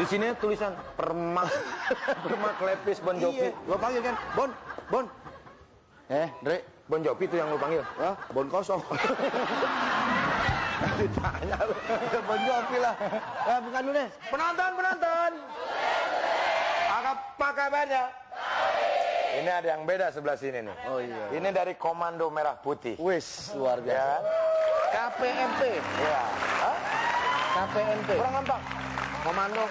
Di sini tulisan Permak Lepis Bon Jovi. Iya, lo panggil kan, Bon. Dre, Bon Jovi itu yang lo panggil? Hah? Bon kosong. Ditanya lu, Bon Jovi lah. Bukan lu deh. Penonton. Apa kabarnya? Ini ada yang beda sebelah sini nih. Oh iya. Ini dari Komando Merah Putih. Wis, luar biasa. Ya. KPMP. Ya. Hah? KPMP. Kurang gampang. Komando.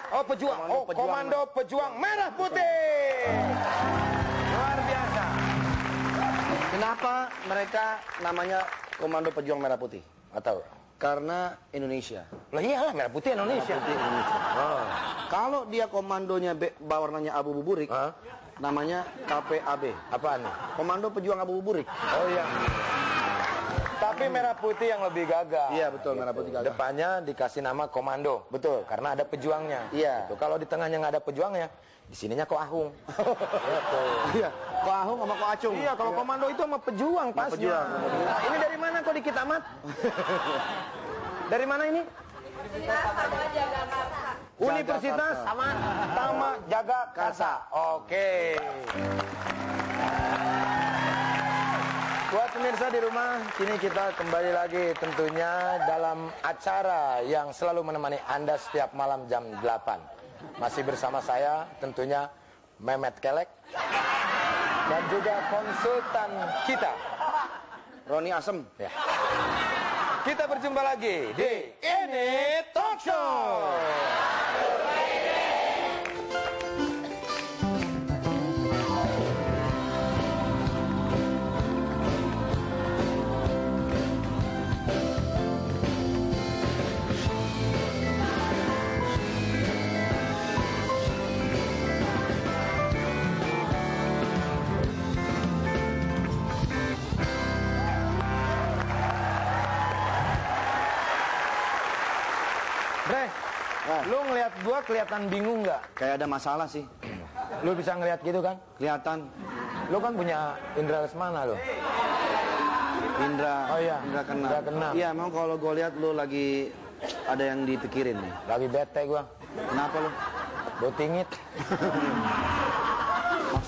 Oh, pejuang. Komando Pejuang Merah Putih. Luar biasa. Kenapa mereka namanya Komando Pejuang Merah Putih? Atau Karena Indonesia. lah iyalah Merah Putih Indonesia. Putih Indonesia. Oh. Kalau dia komandonya warnanya abu buburik, Hah? namanya KPAB. Apaan nih? Komando Pejuang Abu Buburik. Oh iya. Tapi Merah Putih yang lebih gagah. Iya betul, Merah Putih gagah. Depannya dikasih nama Komando. Betul. Karena ada pejuangnya. Iya. Gitu. Kalau di tengahnya nggak ada pejuangnya, di sininya kok Ahung. Gitu. Iya. Ko Ahung sama Ko Acung. Iya, kalau komando itu sama pejuang pasnya. pejuang. Nah, ini dari mana kok Dikit Amat? Dari mana ini? Universitas Tama Jagakarsa. Oke. Buat pemirsa di rumah, kini kita kembali lagi tentunya dalam acara yang selalu menemani Anda setiap malam jam 8. Masih bersama saya tentunya Mehmet Kelek dan juga konsultan kita Roni Asem. ya. Kita berjumpa lagi di Ini Talk Show. Bre, lu ngeliat gua kelihatan bingung nggak? Kayak ada masalah sih. Lu bisa ngeliat gitu kan? Kelihatan. Lu kan punya indra lesmana lu. Indra. Oh iya. Indra keenam. Indra keenam. Iya, memang kalau gue lihat lu lagi ada yang dipikirin nih. Lagi bete gua. Kenapa lu? Botingit.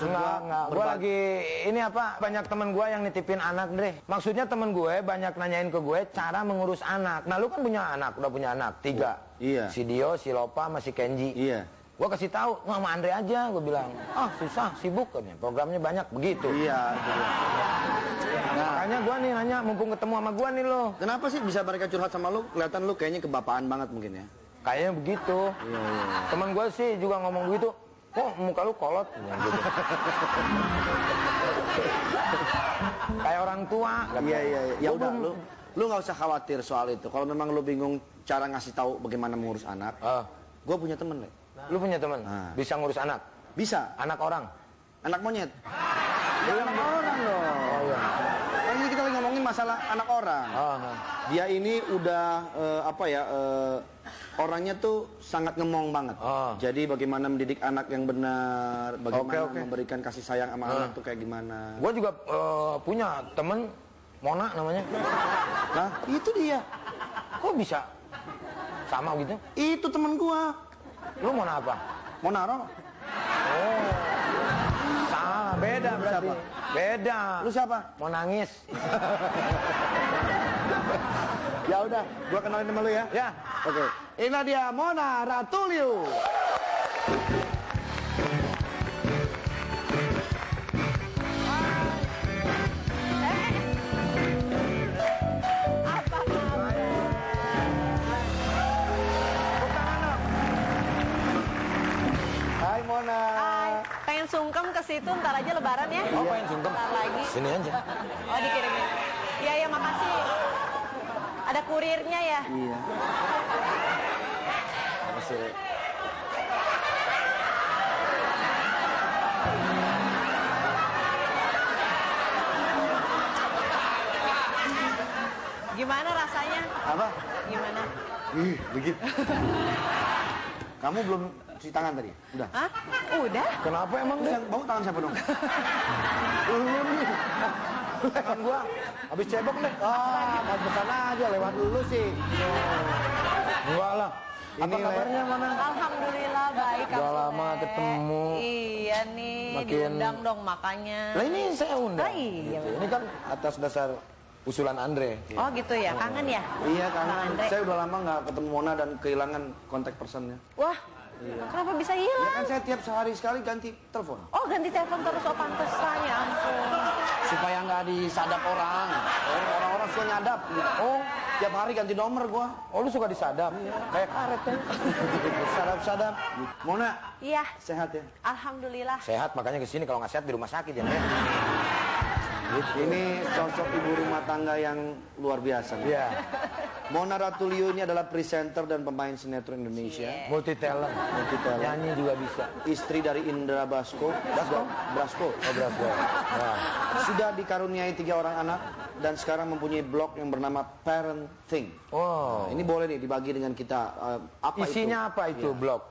Enggak. Gua lagi ini apa? Banyak temen gua yang nitipin anak, Dre. Maksudnya temen gue banyak nanyain ke gue cara mengurus anak. Nah, lu kan punya anak, udah punya anak 3. Iya. Si Dio, si Lopa, masih Kenji. Iya. Gua kasih tahu, sama Andre aja, gue bilang. Susah, sibuk katanya. Programnya banyak begitu. Iya. Nah, makanya gua nih nanya, mumpung ketemu sama gua nih lo. Kenapa sih bisa mereka curhat sama lu? Kelihatan lu kayaknya kebapaan banget mungkin ya. Kayaknya begitu. Iya. Temen gue sih juga ngomong begitu. Kok muka lu kolot? Ya, gitu. Kayak orang tua. Iya. Ya udah, lu nggak usah khawatir soal itu. Kalau memang lu bingung cara ngasih tahu bagaimana mengurus anak, gue punya temen, Le. Lu punya temen? Nah. Bisa ngurus anak? Bisa. Anak orang? Anak monyet. Anak orang dong. Oh iya. Ini kita lagi ngomongin masalah anak orang. Dia ini udah orangnya tuh sangat ngemong banget. Jadi bagaimana mendidik anak yang benar, bagaimana memberikan kasih sayang sama anak tuh kayak gimana. Gue juga punya temen, Mona namanya. Nah, itu dia. Kok bisa sama gitu? Itu temen gua. Lu Mona apa? Monaro. Oh. Salah, beda berarti. Siapa? Beda. Lu siapa? Mau nangis. Ya udah, gua kenalin sama lu ya. Ya. Oke. Inilah dia Mona Ratuliu. Hai Mona. Hai, pengen sungkem ke situ ntar aja lebaran ya. Oh, pengen sungkem? Ntar lagi. Sini aja. Oh, dikirimin. Iya, makasih. Ada kurirnya ya? Iya. Makasih. Gimana rasanya? Apa? Gimana? Begitu. Kamu belum cuci tangan tadi? Udah? Hah? Udah? Kenapa emang deh? Yang bau tangan siapa dong? Tangan gua habis cebok deh. Pantesan aja lewat dulu sih. Enggak lah. Apa kabarnya, Mona? Alhamdulillah baik. Kang Udah lama Sule. ketemu. Iya nih, Makin- diundang dong makanya. Lah ini saya undang. Oh, iya. Gitu. Ini kan atas dasar usulan Andre. Oh gitu ya, kangen ya? Iya karena Andre. saya udah lama nggak ketemu Mona dan kehilangan kontak personnya. Wah, kenapa bisa Ya hilang? kan saya tiap sehari sekali ganti telepon. Oh ganti telepon terus, oh pantesan ya ampun. Supaya nggak disadap orang. Orang-orang suka nyadap gitu. Oh, tiap hari ganti nomor gua. Oh, lu suka disadap? Kayak karet ya. Sadap-sadap. Mona, Iya, sehat ya? alhamdulillah. Sehat makanya kesini, kalau nggak sehat di rumah sakit ya. Ini sosok ibu rumah tangga yang luar biasa. Iya. Mona Ratuliu ini adalah presenter dan pemain sinetron Indonesia. Multi talent. Nyanyi juga bisa. Istri dari Indra Basko. Brasko. Oh, Brasko. Nah. Sudah dikaruniai 3 orang anak dan sekarang mempunyai blog yang bernama Parenting. Oh. Ini boleh nih dibagi dengan kita. Apa Isinya itu? apa itu blog?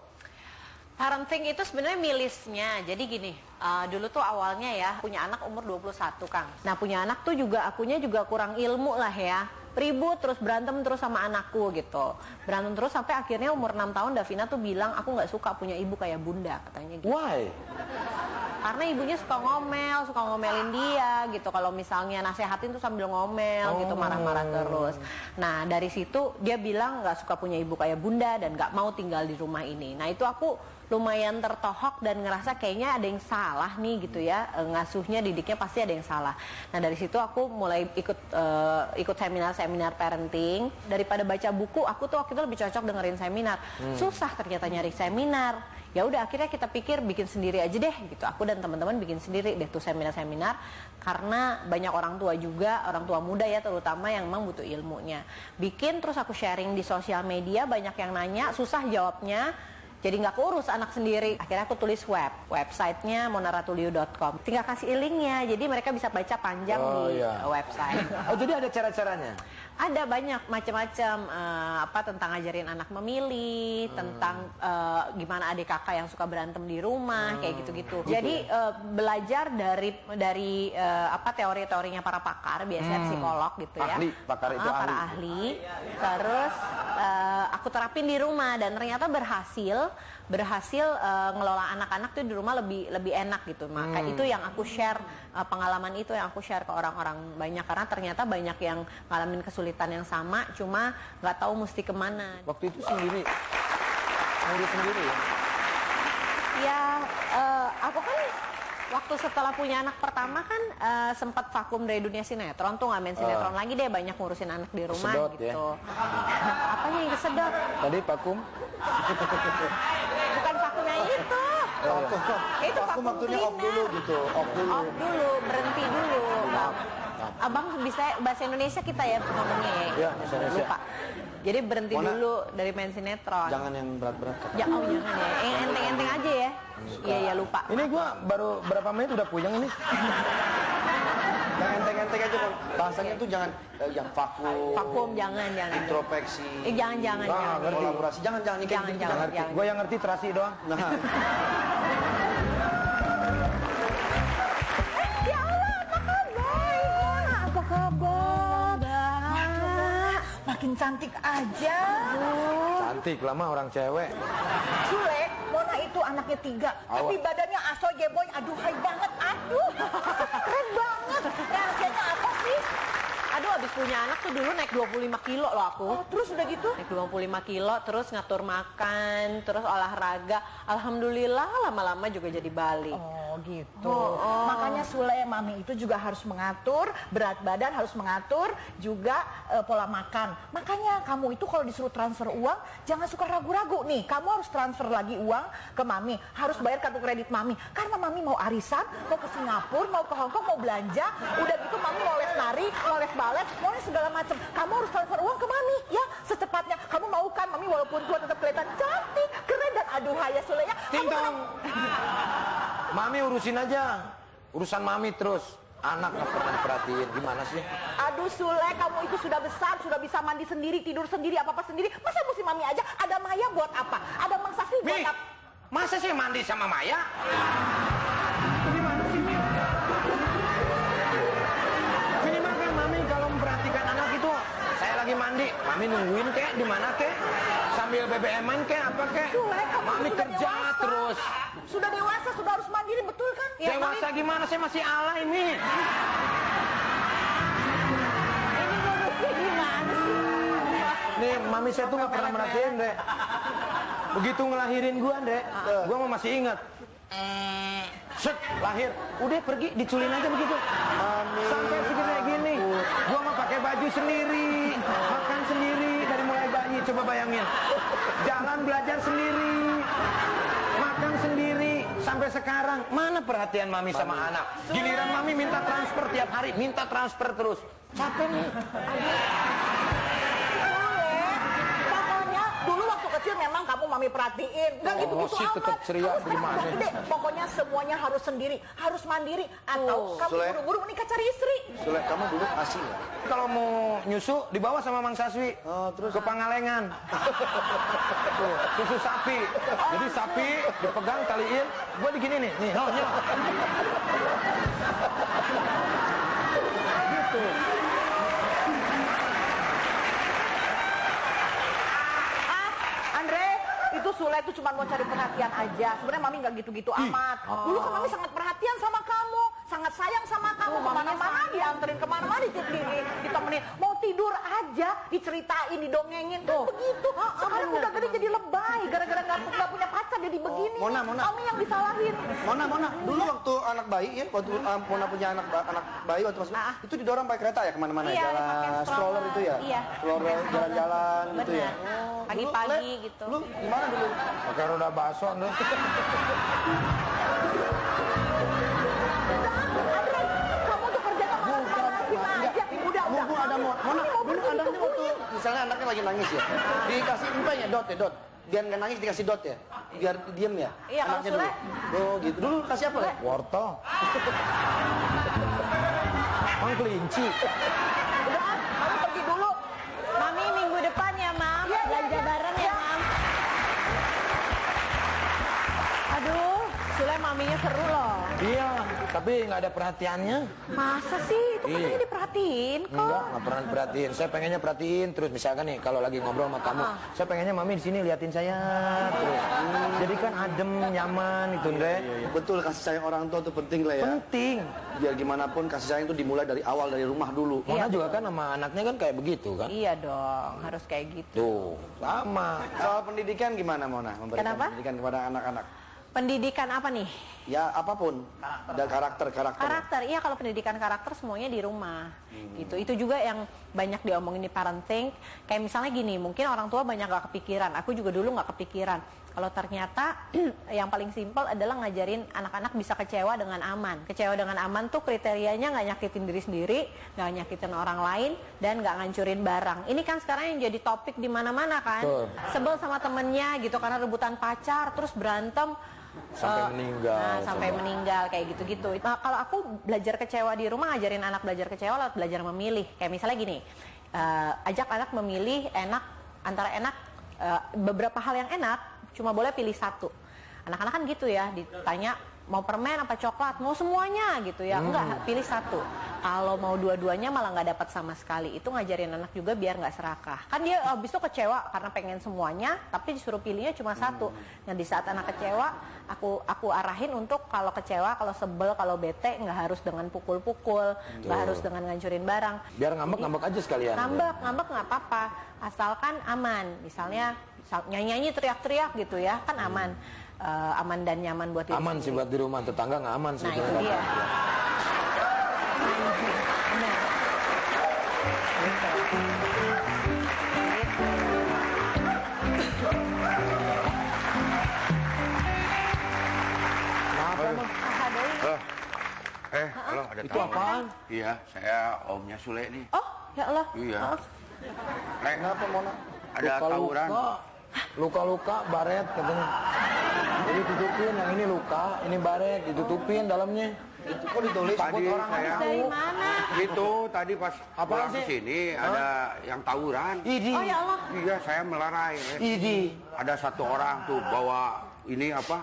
Parenting itu sebenarnya milisnya. Jadi gini, dulu tuh awalnya ya punya anak umur 21, Kang. Nah, punya anak tuh juga akunya juga kurang ilmu lah ya. Ribut terus berantem terus sama anakku gitu. Berantem terus sampai akhirnya umur 6 tahun Davina tuh bilang, "Aku nggak suka punya ibu kayak Bunda," katanya gitu. Why? Karena ibunya suka ngomel, suka ngomelin dia gitu. Kalau misalnya nasehatin tuh sambil ngomel gitu, marah-marah terus. Nah, dari situ dia bilang nggak suka punya ibu kayak Bunda dan nggak mau tinggal di rumah ini. Nah, itu aku lumayan tertohok dan ngerasa kayaknya ada yang salah nih gitu ya, ngasuhnya, didiknya pasti ada yang salah. Nah, dari situ aku mulai ikut seminar parenting. Daripada baca buku, aku tuh waktu itu lebih cocok dengerin seminar. Susah ternyata nyari seminar. Ya udah akhirnya kita pikir bikin sendiri aja deh gitu. Aku dan teman-teman bikin sendiri deh tuh seminar-seminar karena banyak orang tua juga, orang tua muda ya terutama yang memang butuh ilmunya. Bikin terus aku sharing di sosial media, banyak yang nanya, susah jawabnya. Jadi nggak keurus anak sendiri. Akhirnya aku tulis websitenya monaratuliu.com. Tinggal kasih linknya, jadi mereka bisa baca panjang di website. Oh, jadi ada cara-caranya? Ada banyak macam-macam tentang ngajarin anak memilih, tentang gimana adik kakak yang suka berantem di rumah, kayak gitu-gitu. Jadi belajar dari teori-teorinya para pakar, biasanya psikolog gitu ya. Ahli, pakar itu para ahli. Terus aku terapin di rumah dan ternyata berhasil ngelola anak-anak tuh di rumah lebih enak gitu. Maka itu yang aku share, pengalaman itu yang aku share ke orang-orang banyak karena ternyata banyak yang ngalamin kesulitan yang sama, cuma nggak tahu mesti kemana. Waktu itu sendiri, ngurus sendiri ya? Ya, aku kan waktu setelah punya anak pertama kan sempat vakum dari dunia sinetron tuh, nggak main sinetron lagi deh, banyak ngurusin anak di rumah Kesedot, gitu. ya? Apanya yang kesedot? Tadi vakum? Bukan vakum yang itu. Itu Aku waktunya off dulu gitu. Off dulu. Off dulu, berhenti dulu, Bang. Abang bisa bahasa Indonesia kita ya ngomongnya ya. Iya, bahasa Indonesia. Lupa. Jadi berhenti Mona, dulu dari main sinetron. Jangan yang berat-berat. Jangan ya. Yang enteng-enteng aja ya. Iya, lupa. Ini gua baru berapa menit udah puyeng ini. Yang enteng-enteng aja, Bang. Bahasanya tuh jangan yang vakum. Vakum jangan. Introspeksi. Jangan. ngerti. Kolaborasi. Jangan Jangan. Ngerti. Gua yang ngerti terasi doang. Nah, Ya Allah, apa kabar? Apa kabar? Makin cantik aja. Cantik lama orang cewek. Sule, Mona itu anaknya 3, tapi badannya asoy jeboy, aduh hai banget, aduh. Keren banget. Rahasianya apa sih? Aduh, abis punya anak tuh dulu naik 25 kilo loh aku. Oh, terus udah gitu? Naik 25 kilo, terus ngatur makan, terus olahraga. Alhamdulillah lama-lama juga jadi balik. Oh gitu. Makanya Sule, Mami itu juga harus mengatur berat badan, harus mengatur juga pola makan. Makanya kamu itu kalau disuruh transfer uang, jangan suka ragu-ragu nih. Kamu harus transfer lagi uang ke Mami, harus bayar kartu kredit Mami. Karena Mami mau arisan, mau ke Singapura, mau ke Hongkong, mau belanja. Udah gitu Mami mau les nari, mau les balet, mau les segala macam. Kamu harus transfer uang ke Mami ya secepatnya. Kamu mau kan Mami walaupun tua tetap kelihatan cantik, keren dan aduh ya Sule ya. Ting dong. Mami urusin aja. Urusan Mami terus. Anak nggak pernah perhatiin. Gimana sih? Aduh Sule, kamu itu sudah besar, sudah bisa mandi sendiri, tidur sendiri, apa-apa sendiri. Masa mesti Mami aja? Ada Maya buat apa? Ada Mang Sasmi buat Mi, apa? masa sih mandi sama Maya? Gimana sih, Mi? Minimal kan Mami kalau memperhatikan anak itu, saya lagi lagi mandi, Mami nungguin kek di mana kek? Sambil BBM-an kek apa kek? Sule, kamu Mami sudah kerja dewasa. terus. Sudah dewasa, sudah harus mandiri, betul kan? Ya, Dewasa gimana? Saya masih alay, Mi. Ini ngurusnya gimana sih? Nih, Mami saya tuh nggak pernah merhatiin, Dek. Begitu ngelahirin gua, Dek, gua mah masih ingat. Set, lahir, udah pergi, diculin aja begitu. Sampai segede gini, gua mah pakai baju sendiri, makan sendiri dari mulai bayi, coba bayangin. Jalan belajar sendiri, makan sendiri, sampai sekarang. Mana perhatian Mami sama anak? Giliran Mami minta transfer tiap hari, minta transfer terus. Capek nih. Pokoknya dulu waktu kecil memang kamu Mami perhatiin, nggak gitu-gitu sih amat. tetap ceria Kamu gimana? sekarang udah gede, pokoknya semuanya harus sendiri, harus mandiri, atau kamu Sule. buru-buru menikah cari istri. Sule, kamu dulu asing ya? Kalau mau nyusu dibawa sama Mang Saswi terus? ke Pangalengan. Tuh, susu sapi. Jadi sapi dipegang taliin, gua digini nih, nyok. Gitu. Andre, itu Sule itu cuma mau cari perhatian aja. Sebenarnya Mami nggak gitu-gitu amat. Dulu kan Mami sangat perhatian sama kamu, sangat sayang sama kamu. Kemana-mana dianterin, kemana-mana ditemenin. Mau tidur aja diceritain, didongengin. Kan begitu. Sekarang udah gede jadi lebay. Gara-gara nggak punya pacar jadi begini. Mona. Mami yang disalahin. Mona, dulu waktu anak bayi ya, waktu Mona punya anak bayi waktu masih itu didorong pakai kereta ya kemana-mana Iya, jalan pakai stroller itu ya, Iya. stroller jalan-jalan gitu ya. Benar. Pagi-pagi Lu, gitu. Lu gimana dulu? Pakai roda bakso, Andre. Andre, kamu tuh kerjanya malas-malasin aja. Udah. Bu, ada Mona, dulu anaknya waktu misalnya anaknya lagi nangis ya, dikasih empenya dot ya dot. Biar nggak nangis dikasih dot ya, biar diem ya. Iya, kalau anaknya Sule. dulu. Oh gitu. Dulu kasih apa ya? Wortel. Mang kelinci. Udah, Mami pergi dulu. Mami minggu depan ya, Mam. Iya, Belanja iya. bareng ya, Mam. Aduh, Sule maminya seru loh. Iya, tapi nggak ada perhatiannya. Masa sih? Itu Iya. katanya diperhatiin kok. Nggak pernah perhatiin. Saya pengennya perhatiin terus. Misalkan nih, kalau lagi ngobrol sama kamu, saya pengennya Mami di sini liatin saya terus. Jadi kan adem, nyaman gitu, Andre. Betul, kasih sayang orang tua itu penting lah ya. Penting. Biar gimana pun kasih sayang itu dimulai dari awal, dari rumah dulu. Mona juga kan sama anaknya kan kayak begitu kan. Iya dong, harus kayak gitu. Tuh, sama. Soal pendidikan gimana Mona? Memberikan Kenapa? pendidikan kepada anak-anak. Pendidikan apa nih? Ya apapun. Dan karakter. Karakter, iya kalau pendidikan karakter semuanya di rumah gitu. Itu juga yang banyak diomongin di parenting. Kayak misalnya gini, mungkin orang tua banyak gak kepikiran. Aku juga dulu gak kepikiran. Kalau ternyata yang paling simpel adalah ngajarin anak-anak bisa kecewa dengan aman. Kecewa dengan aman tuh kriterianya gak nyakitin diri sendiri, gak nyakitin orang lain, dan gak ngancurin barang. Ini kan sekarang yang jadi topik di mana-mana kan. Betul. Sebel sama temennya gitu karena rebutan pacar, terus berantem. Sampai meninggal. Nah, sampai meninggal kayak gitu-gitu. Nah, kalau aku belajar kecewa di rumah, ngajarin anak belajar kecewa lewat belajar memilih. Kayak misalnya gini, ajak anak memilih antara beberapa hal yang enak, cuma boleh pilih satu. Anak-anak kan gitu ya, ditanya mau permen apa coklat, mau semuanya gitu ya. Enggak, pilih satu. Kalau mau dua-duanya malah nggak dapat sama sekali. Itu ngajarin anak juga biar nggak serakah. Kan dia habis itu kecewa karena pengen semuanya, tapi disuruh pilihnya cuma satu. Nah di saat anak kecewa, aku arahin untuk kalau kecewa, kalau sebel, kalau bete nggak harus dengan pukul-pukul, nggak harus dengan ngancurin barang. Biar ngambek-ngambek aja sekalian. Ngambek nggak apa-apa, asalkan aman. Misalnya nyanyi-nyanyi teriak-teriak gitu ya, kan aman. Aman dan nyaman buat diri Aman sih sendiri. buat di rumah, tetangga nggak aman sih. Nah itu dia. Benar. Kenapa emang? Halo, ada Itu tamu. apaan? Iya, saya omnya Sule nih. Oh ya Allah. Iya. Maaf. Kenapa Mona? Ada tawuran. Luka-luka, baret katanya. Jadi tutupin, yang ini luka, ini baret, ditutupin dalamnya. Itu kok ditulis? Tadi orang saya Dari mana? gitu, tadi pas Apaan pulang sih? ke sini ada yang tawuran. Idi, Oh ya Allah. Iya, saya melarai. idi. Ada satu orang tuh bawa ini apa?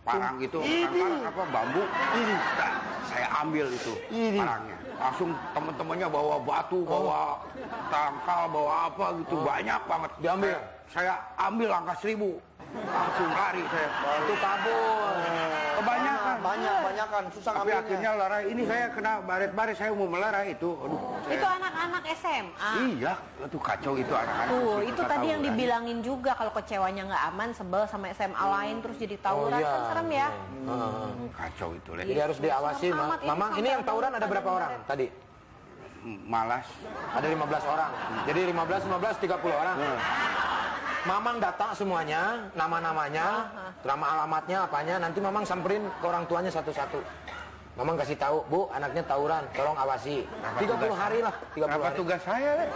Parang gitu, bukan parang apa bambu. Nah, saya ambil itu Ini. parangnya. langsung teman-temannya bawa batu, bawa tangkal, bawa apa gitu, banyak banget. Diambil? Saya ambil angka 1000. Langsung lari saya. Itu kabur. Kebanyakan. Banyakan, susah Tapi ngambilnya. akhirnya larai. Ini saya kena baret-baret, saya mau melarai itu. Aduh, Itu anak-anak SMA. Iya, itu kacau itu anak-anak. Tuh, Suka itu tadi yang tawuran. dibilangin juga kalau kecewanya nggak aman, sebel sama SMA lain terus jadi tawuran iya. kan serem ya. Kacau itu, Le. Jadi harus diawasi, Serem amat. Ini Mamang. Ini sampai yang tawuran ada berapa orang tadi? Malas. Ada 15 orang. Jadi 15, 30 orang. Mamang data semuanya, nama-namanya, nama alamatnya, apanya. Nanti Mamang samperin ke orang tuanya satu-satu. Mamang kasih tahu, Bu, anaknya tawuran, tolong awasi. 30 hari lah, 30 Kenapa hari. tugas saya, Le?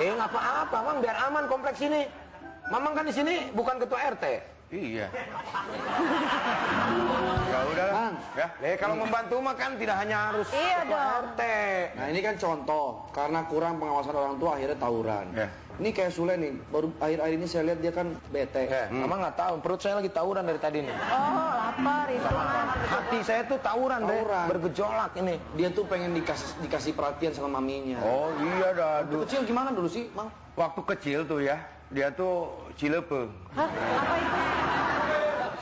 Nggak apa-apa, Mang, biar aman kompleks ini. Mamang kan di sini bukan ketua RT. Iya. Ya udahlah. Bang. Ya. Kalau membantu mah kan tidak hanya harus Iya ketua dong. RT. Nah ini kan contoh, karena kurang pengawasan orang tua akhirnya tawuran. Ya. Ini kayak Sule nih, baru akhir-akhir ini saya lihat dia kan bete. Mamang nggak tahu, perut saya lagi tawuran dari tadi nih. Oh, lapar itu. Hati saya tuh tawuran, Tawuran. bergejolak ini. Dia tuh pengen dikasih perhatian sama maminya. Oh iya dah. Waktu kecil gimana dulu sih, Mang? Waktu kecil tuh ya, dia tuh cilepe. Hah? Apa itu?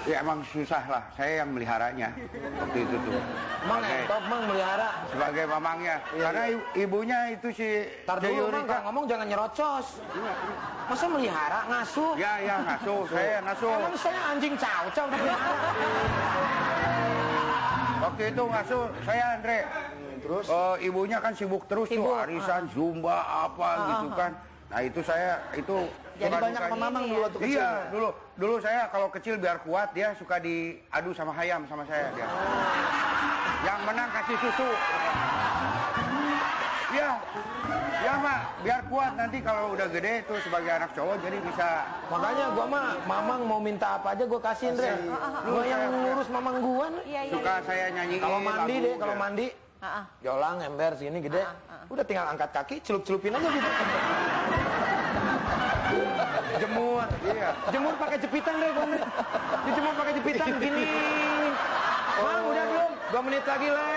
Ya emang susah lah, saya yang meliharanya waktu itu tuh. Mang Sebagai- top, Mang melihara. sebagai mamangnya. Karena ibunya itu si Tar dulu, Mang, Yurika. kalau ngomong jangan nyerocos. Masa melihara, ngasuh? Ya ngasuh, saya ngasuh. Emang saya anjing cau-cau udah melihara. Waktu itu ngasuh saya Andre. Terus? Ibunya kan sibuk terus tuh, Sibuk. arisan, zumba, apa gitu kan. Nah itu saya, itu Jadi suka banyak dukanya. sama Mamang dulu waktu kecil. Iya, dulu saya kalau kecil biar kuat dia suka diadu sama Hayam sama saya dia. Yang menang kasih susu. Iya, ya Mak, biar kuat nanti kalau udah gede tuh sebagai anak cowok jadi bisa. Makanya gua mah, Mamang mau minta apa aja gua kasih, Andre. Gua yang ngurus Mamang gua nih. Iya, iya. Suka saya nyanyiin Kalau mandi lagu, deh, kalau ya. mandi. Ah, Jolang, ember, segini gede. Udah tinggal angkat kaki, celup-celupin aja gitu. Jemur. Iya. Jemur pakai jepitan deh, gua. Dijemur pakai jepitan gini. Mang, udah belum? 2 menit lagi, Le.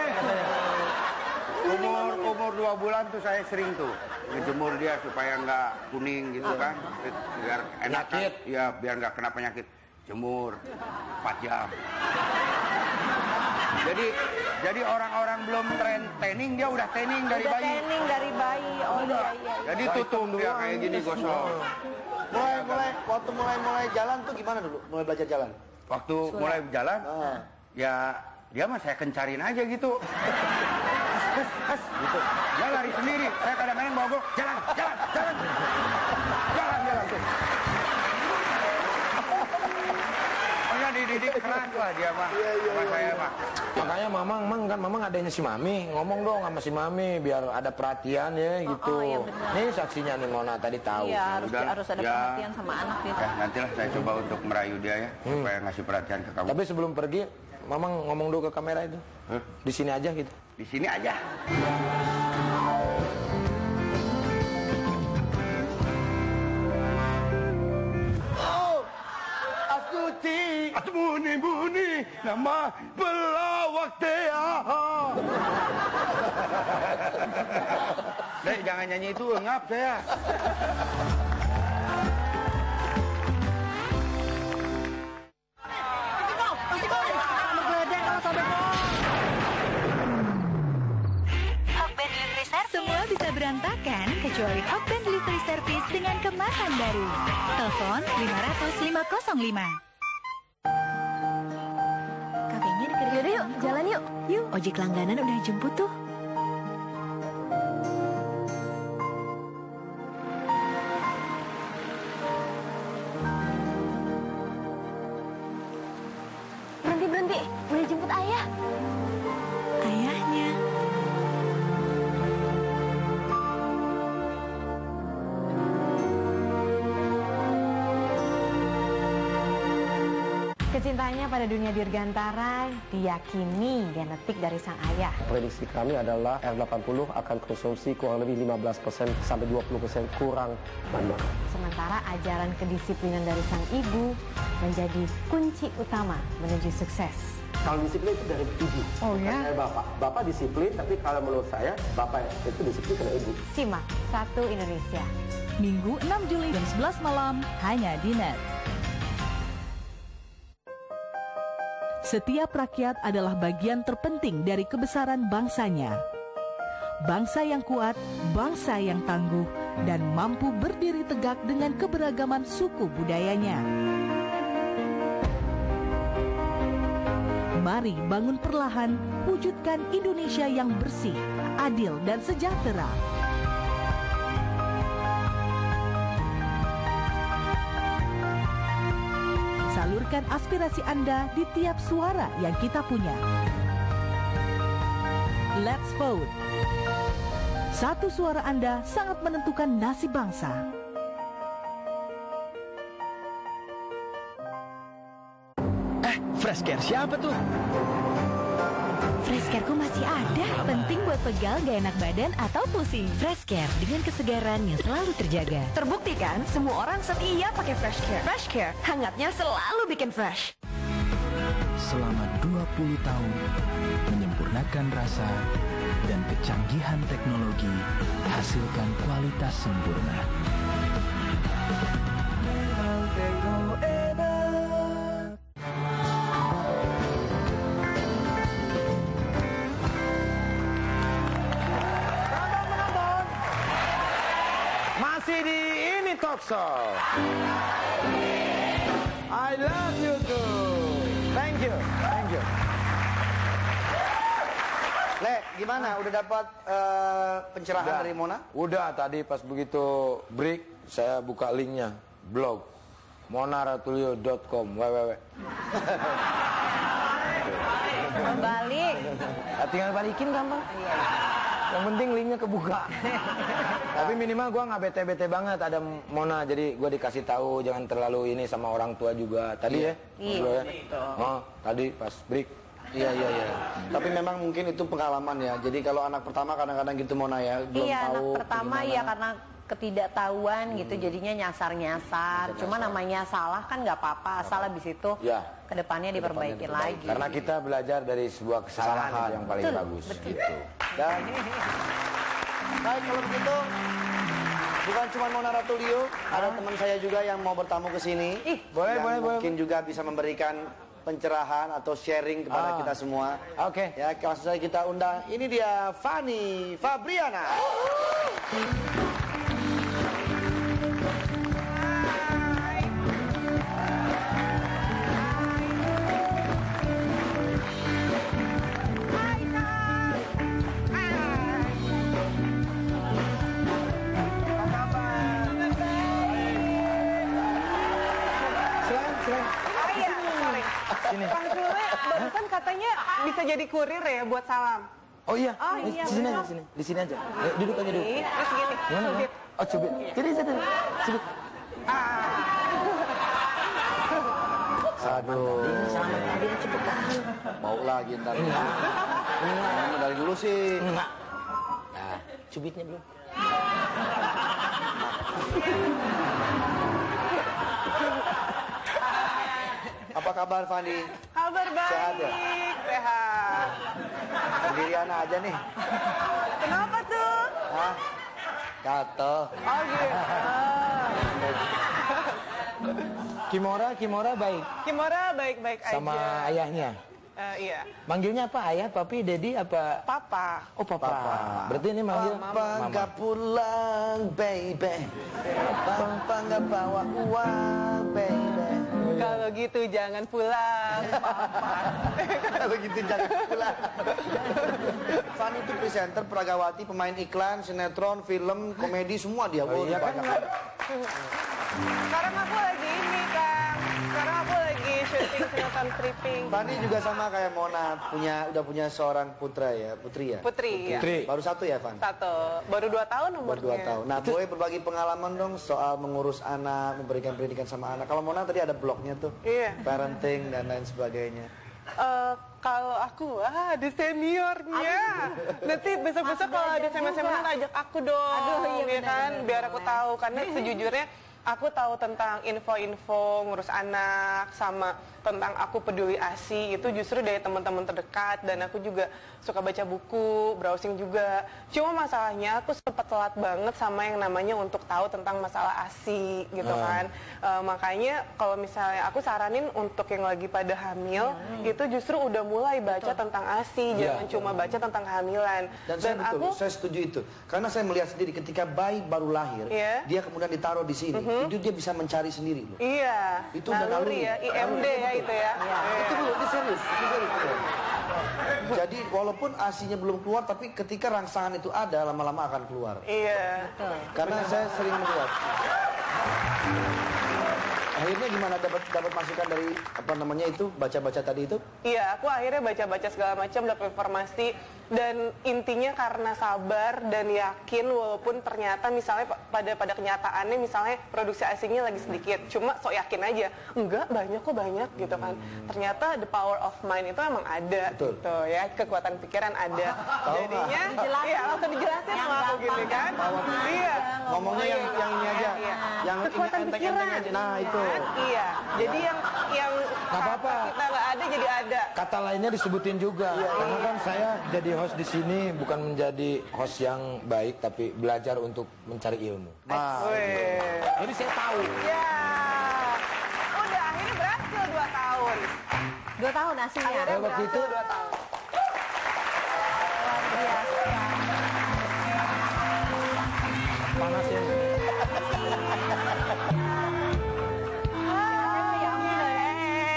Umur 2 bulan tuh saya sering tuh ngejemur dia supaya nggak kuning gitu kan, biar enak kan. Penyakit. Ya biar nggak kena penyakit. Jemur 4 jam. Jadi orang-orang belum training dia udah training dari udah bayi. training dari bayi. Oh iya, iya. Jadi tutung dia kayak gini gosok. Waktu mulai jalan tuh gimana dulu? Mulai belajar jalan? Waktu mulai jalan, Ah. ya dia mah saya kencarin aja gitu. Gitu. Dia lari sendiri. Saya kadang-kadang bawa gol, jalan tuh. Pokoknya dididik keras lah dia mah. Sama saya mah. Makanya Mamang adanya si Mami, ngomong dong sama si Mami biar ada perhatian ya gitu. iya benar. Nih saksinya nih Mona tadi tahu. Iya, Udah, harus ada ya. perhatian sama anak gitu. Nantilah saya coba untuk merayu dia ya, supaya ngasih perhatian ke kamu. Tapi sebelum pergi, Mamang ngomong dulu ke kamera itu. Hah? Di sini aja gitu. Di sini aja. Astuti, muni nama pelawak tea. Dek, jangan nyanyi itu, ngap saya. Hokben Delivery Service. Semua bisa berantakan kecuali Hokben Delivery Service dengan kemasan baru. Telepon 500 505. Kafenya dekat. Yaudah yuk, jalan yuk. Yuk, ojek langganan udah jemput tuh. Berhenti, udah jemput ayah. Ayahnya. Kecintaannya pada dunia dirgantara diyakini genetik dari sang ayah. Prediksi kami adalah R80 akan konsumsi kurang lebih 15% sampai 20% kurang lemak. Sementara ajaran kedisiplinan dari sang ibu menjadi kunci utama menuju sukses. Kalau disiplin itu dari ibu. Oh ya? Saya bapak. Bapak disiplin, tapi kalau menurut saya bapak itu disiplin karena ibu. Simak Satu Indonesia. Minggu 6 Juli jam 11 malam hanya di NET. Setiap rakyat adalah bagian terpenting dari kebesaran bangsanya. Bangsa yang kuat, bangsa yang tangguh, dan mampu berdiri tegak dengan keberagaman suku budayanya. Mari bangun perlahan, wujudkan Indonesia yang bersih, adil, dan sejahtera. Salurkan aspirasi Anda di tiap suara yang kita punya. Let's vote. Satu suara Anda sangat menentukan nasib bangsa. Freshcare siapa tuh? Freshcare-ku masih ada. Penting buat pegal gak enak badan atau pusing. Freshcare dengan kesegaran yang selalu terjaga. Terbukti kan, semua orang setia pakai Freshcare. Freshcare, hangatnya selalu bikin fresh. Selama 20 tahun, menyempurnakan rasa dan kecanggihan teknologi, hasilkan kualitas sempurna. Masih di ini Talkshow. I love you too. Thank you. Le, gimana? Udah dapat pencerahan dari Mona? Udah, tadi pas begitu break, saya buka linknya. Blog monaratulio.com www. Balik. Tinggal balikin gampang. Yang penting linknya kebuka. Tapi minimal gue nggak bete-bete banget ada Mona, jadi gue dikasih tahu jangan terlalu ini sama orang tua juga. Tadi ya? Iya, betul. Oh, tadi pas break. Iya. Tapi memang mungkin itu pengalaman ya. Jadi kalau anak pertama kadang-kadang gitu Mona ya, belum iya, tahu. anak pertama ya karena ketidaktahuan gitu, jadinya nyasar-nyasar. Cuma namanya salah kan nggak apa-apa, asal habis itu kedepannya diperbaiki lagi. Karena kita belajar dari sebuah kesalahan yang paling bagus. Gitu. Dan baik kalau begitu, bukan cuma Mona Ratulio, ada teman saya juga yang mau bertamu ke sini. Boleh. Mungkin juga bisa memberikan pencerahan atau sharing kepada kita semua. Oke. Ya, langsung saja kita undang. Ini dia Fanny Fabriana. Bang Sule, barusan katanya bisa jadi kurir ya buat salam. Oh iya, iya, di sini aja, di sini aja. Duduk aja dulu. Terus gini, cubit. Oh cubit. Jadi cubit. Aduh. Sama tadi cepetan. Mau lagi ntar. Enggak. Dari dulu sih. Enggak. Nah, cubitnya belum. Apa kabar Fanny? Kabar baik. Sehat ya? Sehat. Sendirian aja nih. Kenapa tuh? Hah? Gatel. Oh gitu. Kimora baik. Kimora baik-baik aja. Sama ayahnya. Iya. Manggilnya apa? Ayah, papi, dedi, apa? Papa. Oh, papa. Berarti ini manggil Papa nggak pulang, baby. Papa nggak bawa uang, baby. Kalau gitu jangan pulang, Papa. Kalau gitu jangan pulang. Fanny itu presenter, peragawati, pemain iklan, sinetron, film, komedi, semua dia. Oh, iya kan? Sekarang aku lagi ini, Kang. Sekarang aku lagi syuting sinetron stripping. Fanny juga sama kayak Mona, udah punya seorang putra ya, putri ya? Putri. Baru satu ya, Fan? Satu. Baru 2 tahun umurnya. Baru 2 tahun. Nah, Boy berbagi pengalaman dong soal mengurus anak, memberikan pendidikan sama anak. Kalau Mona tadi ada blognya tuh. Iya. Parenting dan lain sebagainya. Kalau aku ada seniornya. Nanti besok-besok kalau ada senior ajak aku dong. Aduh, iya ya kan, biar aku tahu. Karena sejujurnya aku tahu tentang info-info ngurus anak sama tentang aku peduli ASI itu justru dari teman-teman terdekat, dan aku juga suka baca buku, browsing juga. Cuma masalahnya aku sempat telat banget sama yang namanya untuk tahu tentang masalah ASI gitu kan. Makanya kalau misalnya aku saranin untuk yang lagi pada hamil itu justru udah mulai baca tentang ASI, jangan cuma baca tentang kehamilan. Dan saya setuju itu. Karena saya melihat sendiri ketika bayi baru lahir, dia kemudian ditaruh di sini, itu dia bisa mencari sendiri loh. Iya. Itu naluri ya, IMD ya itu ya. Itu belum, itu serius. Jadi walaupun ASI-nya belum keluar, tapi ketika rangsangan itu ada, lama-lama akan keluar. Iya. Karena saya sering melihat. Akhirnya gimana dapat masukan dari apa namanya itu baca-baca tadi itu? Iya, aku akhirnya baca-baca segala macam, dapat informasi, dan intinya karena sabar dan yakin walaupun ternyata misalnya pada kenyataannya misalnya produksi ASI-nya lagi sedikit, cuma sok yakin aja, enggak banyak gitu kan. Ternyata the power of mind itu emang ada. Betul. Gitu ya, kekuatan pikiran ada. Jadinya iya langsung dijelasin sama aku gitu kan. Iya. Ngomongnya yang ini aja. Yang kekuatan pikiran aja. Nah, itu. Iya, jadi yang apa-apa. kita nggak ada jadi ada. Kata lainnya disebutin juga. Karena kan saya jadi host di sini bukan menjadi host yang baik, tapi belajar untuk mencari ilmu. Jadi saya tahu. Ya, udah akhirnya berhasil 2 tahun. 2 tahun hasilnya. Akhirnya berhasil 2 tahun. Luar biasa. Panasnya.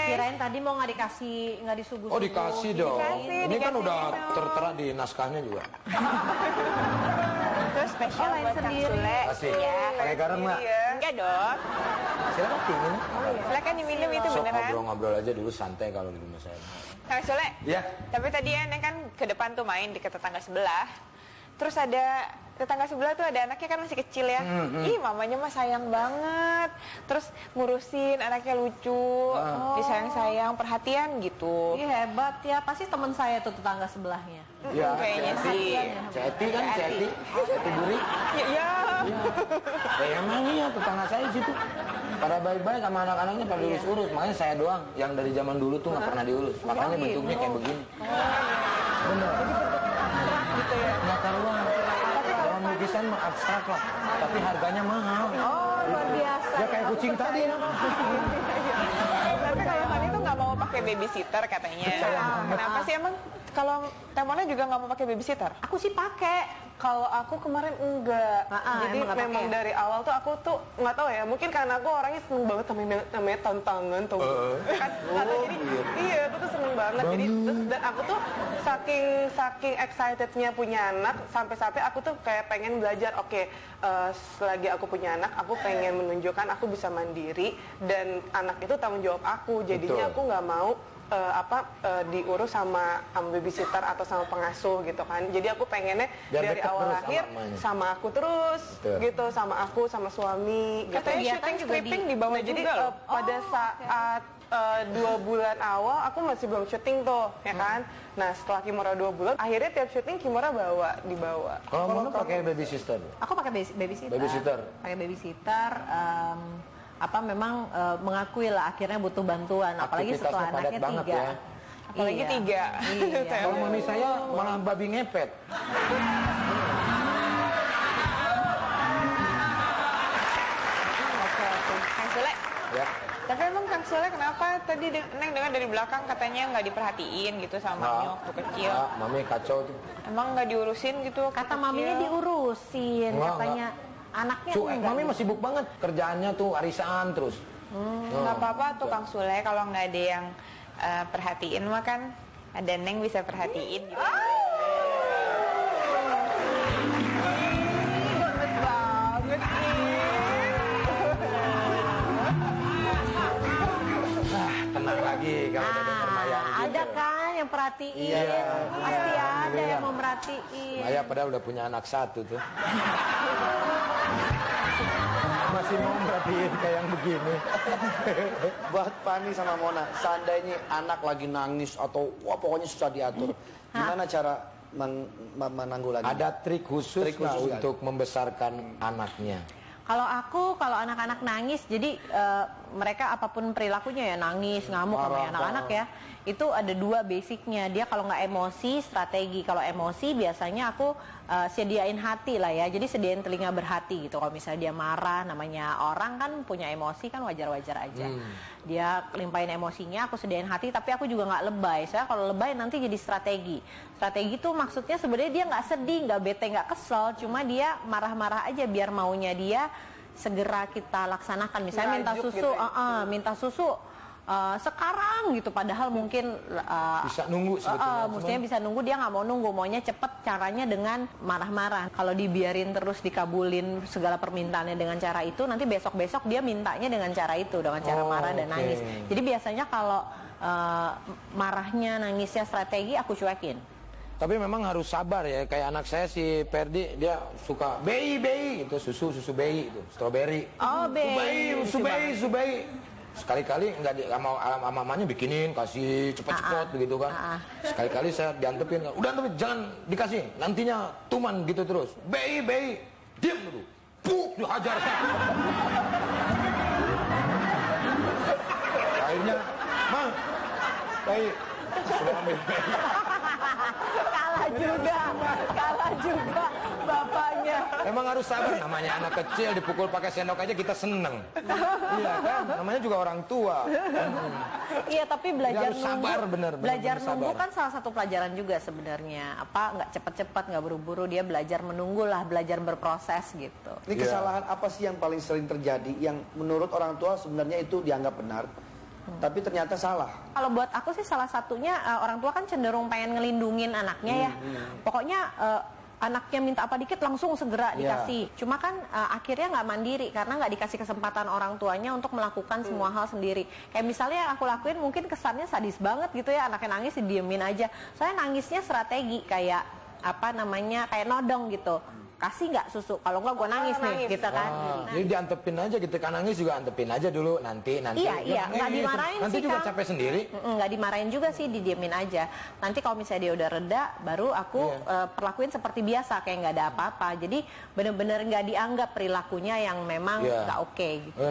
Kirain tadi mau nggak dikasih, nggak disuguh-suguh. Oh dikasih dong. Ini kan udah tertera di naskahnya juga. Terus spesial buat Kang Sule. Kasih. Ya. Pakai garam nggak? Enggak dong. Silakan diminum. Silakan diminum itu Sok beneran. ngobrol-ngobrol aja dulu santai kalau di rumah saya. Kang Sule. Iya. Tapi tadi ya Neng kan ke depan tuh main di tetangga sebelah. Terus ada tetangga sebelah tuh ada anaknya kan masih kecil ya. Ih mamanya mah sayang banget. Terus ngurusin anaknya lucu, disayang-sayang, perhatian gitu. Iya hebat ya, pasti teman saya tuh tetangga sebelahnya. Ya, kayaknya sih. Ceti kan, Ceti Buri. Iya. Emang iya tetangga saya di situ. Pada baik-baik sama anak-anaknya pada diurus-urus. Makanya saya doang yang dari zaman dulu tuh nggak pernah diurus. Makanya bentuknya kayak begini. Bener. Gitu ya. Nggak karuan. Kalau lukisan mah abstrak lah, tapi harganya mahal. Oh luar biasa. Ya kayak kucing tadi. Tapi kalau Fani tuh nggak mau pakai babysitter katanya. Kenapa sih emang? Kalau Temona juga nggak mau pakai babysitter? Aku sih pakai. Kalau aku kemarin enggak. Jadi memang dari awal tuh aku tuh nggak tahu ya. Mungkin karena aku orangnya seneng banget namanya tantangan tuh. Kan jadi iya aku tuh seneng banget. Jadi terus dan aku tuh saking excitednya punya anak sampai aku tuh kayak pengen belajar. Oke, selagi aku punya anak, aku pengen menunjukkan aku bisa mandiri dan anak itu tanggung jawab aku. Jadinya aku nggak mau diurus sama babysitter atau sama pengasuh gitu kan. Jadi aku pengennya dari awal lahir sama aku terus gitu, sama aku sama suami gitu. Katanya syuting stripping di bawah jadi juga loh. pada saat 2 bulan awal aku masih belum syuting tuh ya kan. Nah setelah Kimura 2 bulan akhirnya tiap syuting Kimura dibawa. Kalau Mona pakai babysitter? Aku pakai babysitter. Pakai babysitter. Memang mengakui lah akhirnya butuh bantuan, apalagi setelah anaknya 3. Ya. Apalagi 3. Iya. Kalau mami saya malah babi ngepet. Kang Sule. Ya. Tapi emang Kang Sule kenapa tadi Neng dengar dari belakang katanya nggak diperhatiin gitu sama mami waktu kecil? Mami kacau tuh. Emang nggak diurusin gitu? Kata maminya diurusin, katanya. Anaknya Mami masih sibuk banget, kerjaannya tuh arisan terus. Nggak apa-apa tuh Kang Sule kalau nggak ada yang perhatiin mah kan ada Neng bisa perhatiin gitu. Tenang lagi kalau ada Permaya gitu. Ada kan yang perhatiin, pasti ada yang mau merhatiin. Maya padahal udah punya anak 1 tuh. Masih mau merhatiin kayak yang begini. Buat Fani sama Mona, seandainya anak lagi nangis atau pokoknya susah diatur, gimana cara menanggulangi? Ada trik khusus untuk membesarkan anaknya? Kalau anak-anak nangis, jadi mereka apapun perilakunya ya, nangis, ngamuk sama anak-anak ya, itu ada dua basicnya. Dia kalau nggak emosi, strategi. Kalau emosi biasanya aku sediain hati lah ya, jadi sediain telinga berhati gitu. Kalau misalnya dia marah, namanya orang kan punya emosi kan wajar-wajar aja. Dia limpahin emosinya, aku sediain hati, tapi aku juga nggak lebay. Saya kalau lebay nanti jadi strategi. Strategi tuh maksudnya sebenarnya dia nggak sedih, nggak bete, nggak kesel, cuma dia marah-marah aja biar maunya dia segera kita laksanakan. Misalnya minta susu, minta susu sekarang gitu, padahal mungkin bisa nunggu sebetulnya. Mestinya bisa nunggu, dia nggak mau nunggu, maunya cepet, caranya dengan marah-marah. Kalau dibiarin terus dikabulin segala permintaannya dengan cara itu, nanti besok-besok dia mintanya dengan cara itu, dengan cara marah dan nangis. Jadi biasanya kalau marahnya, nangisnya strategi, aku cuekin. Tapi memang harus sabar ya, kayak anak saya si Ferdi, dia suka BI itu susu BI itu, strawberry. Oh, susu BI. Sekali-kali nggak sama mamanya bikinin, kasih cepet-cepet begitu kan. Sekali-kali saya diantepin, udah antepin, jangan dikasih, nantinya tuman gitu terus. BI, diam dulu. Puk, dihajar saya. Akhirnya, Mang, baik, sudah ambil BI. Kalah juga bapaknya. Emang harus sabar, namanya anak kecil dipukul pakai sendok aja kita seneng. Iya kan, namanya juga orang tua. Iya, tapi belajar harus sabar, belajar nunggu kan salah satu pelajaran juga sebenarnya. Nggak cepet-cepet, nggak buru-buru, dia belajar menunggu lah, belajar berproses gitu. Ini kesalahan apa sih yang paling sering terjadi yang menurut orang tua sebenarnya itu dianggap benar? Tapi ternyata salah. Kalau buat aku sih salah satunya orang tua kan cenderung pengen ngelindungin anaknya ya. Pokoknya anaknya minta apa dikit langsung segera dikasih. Cuma kan akhirnya nggak mandiri karena nggak dikasih kesempatan orang tuanya untuk melakukan semua hal sendiri. Kayak misalnya yang aku lakuin mungkin kesannya sadis banget gitu ya, anaknya nangis didiemin aja. Saya nangisnya strategi kayak kayak nodong gitu. Kasih nggak susu, kalau nggak gue nangis nih, gitu kan. Jadi diantepin aja, ketika nangis juga antepin aja dulu, nanti. Iya, nggak dimarahin nanti sih, juga capek sendiri. Nggak dimarahin juga sih, didiemin aja. Nanti kalau misalnya dia udah reda, baru aku perlakuin seperti biasa, kayak nggak ada apa-apa. Jadi bener-bener nggak dianggap perilakunya yang memang nggak oke gitu.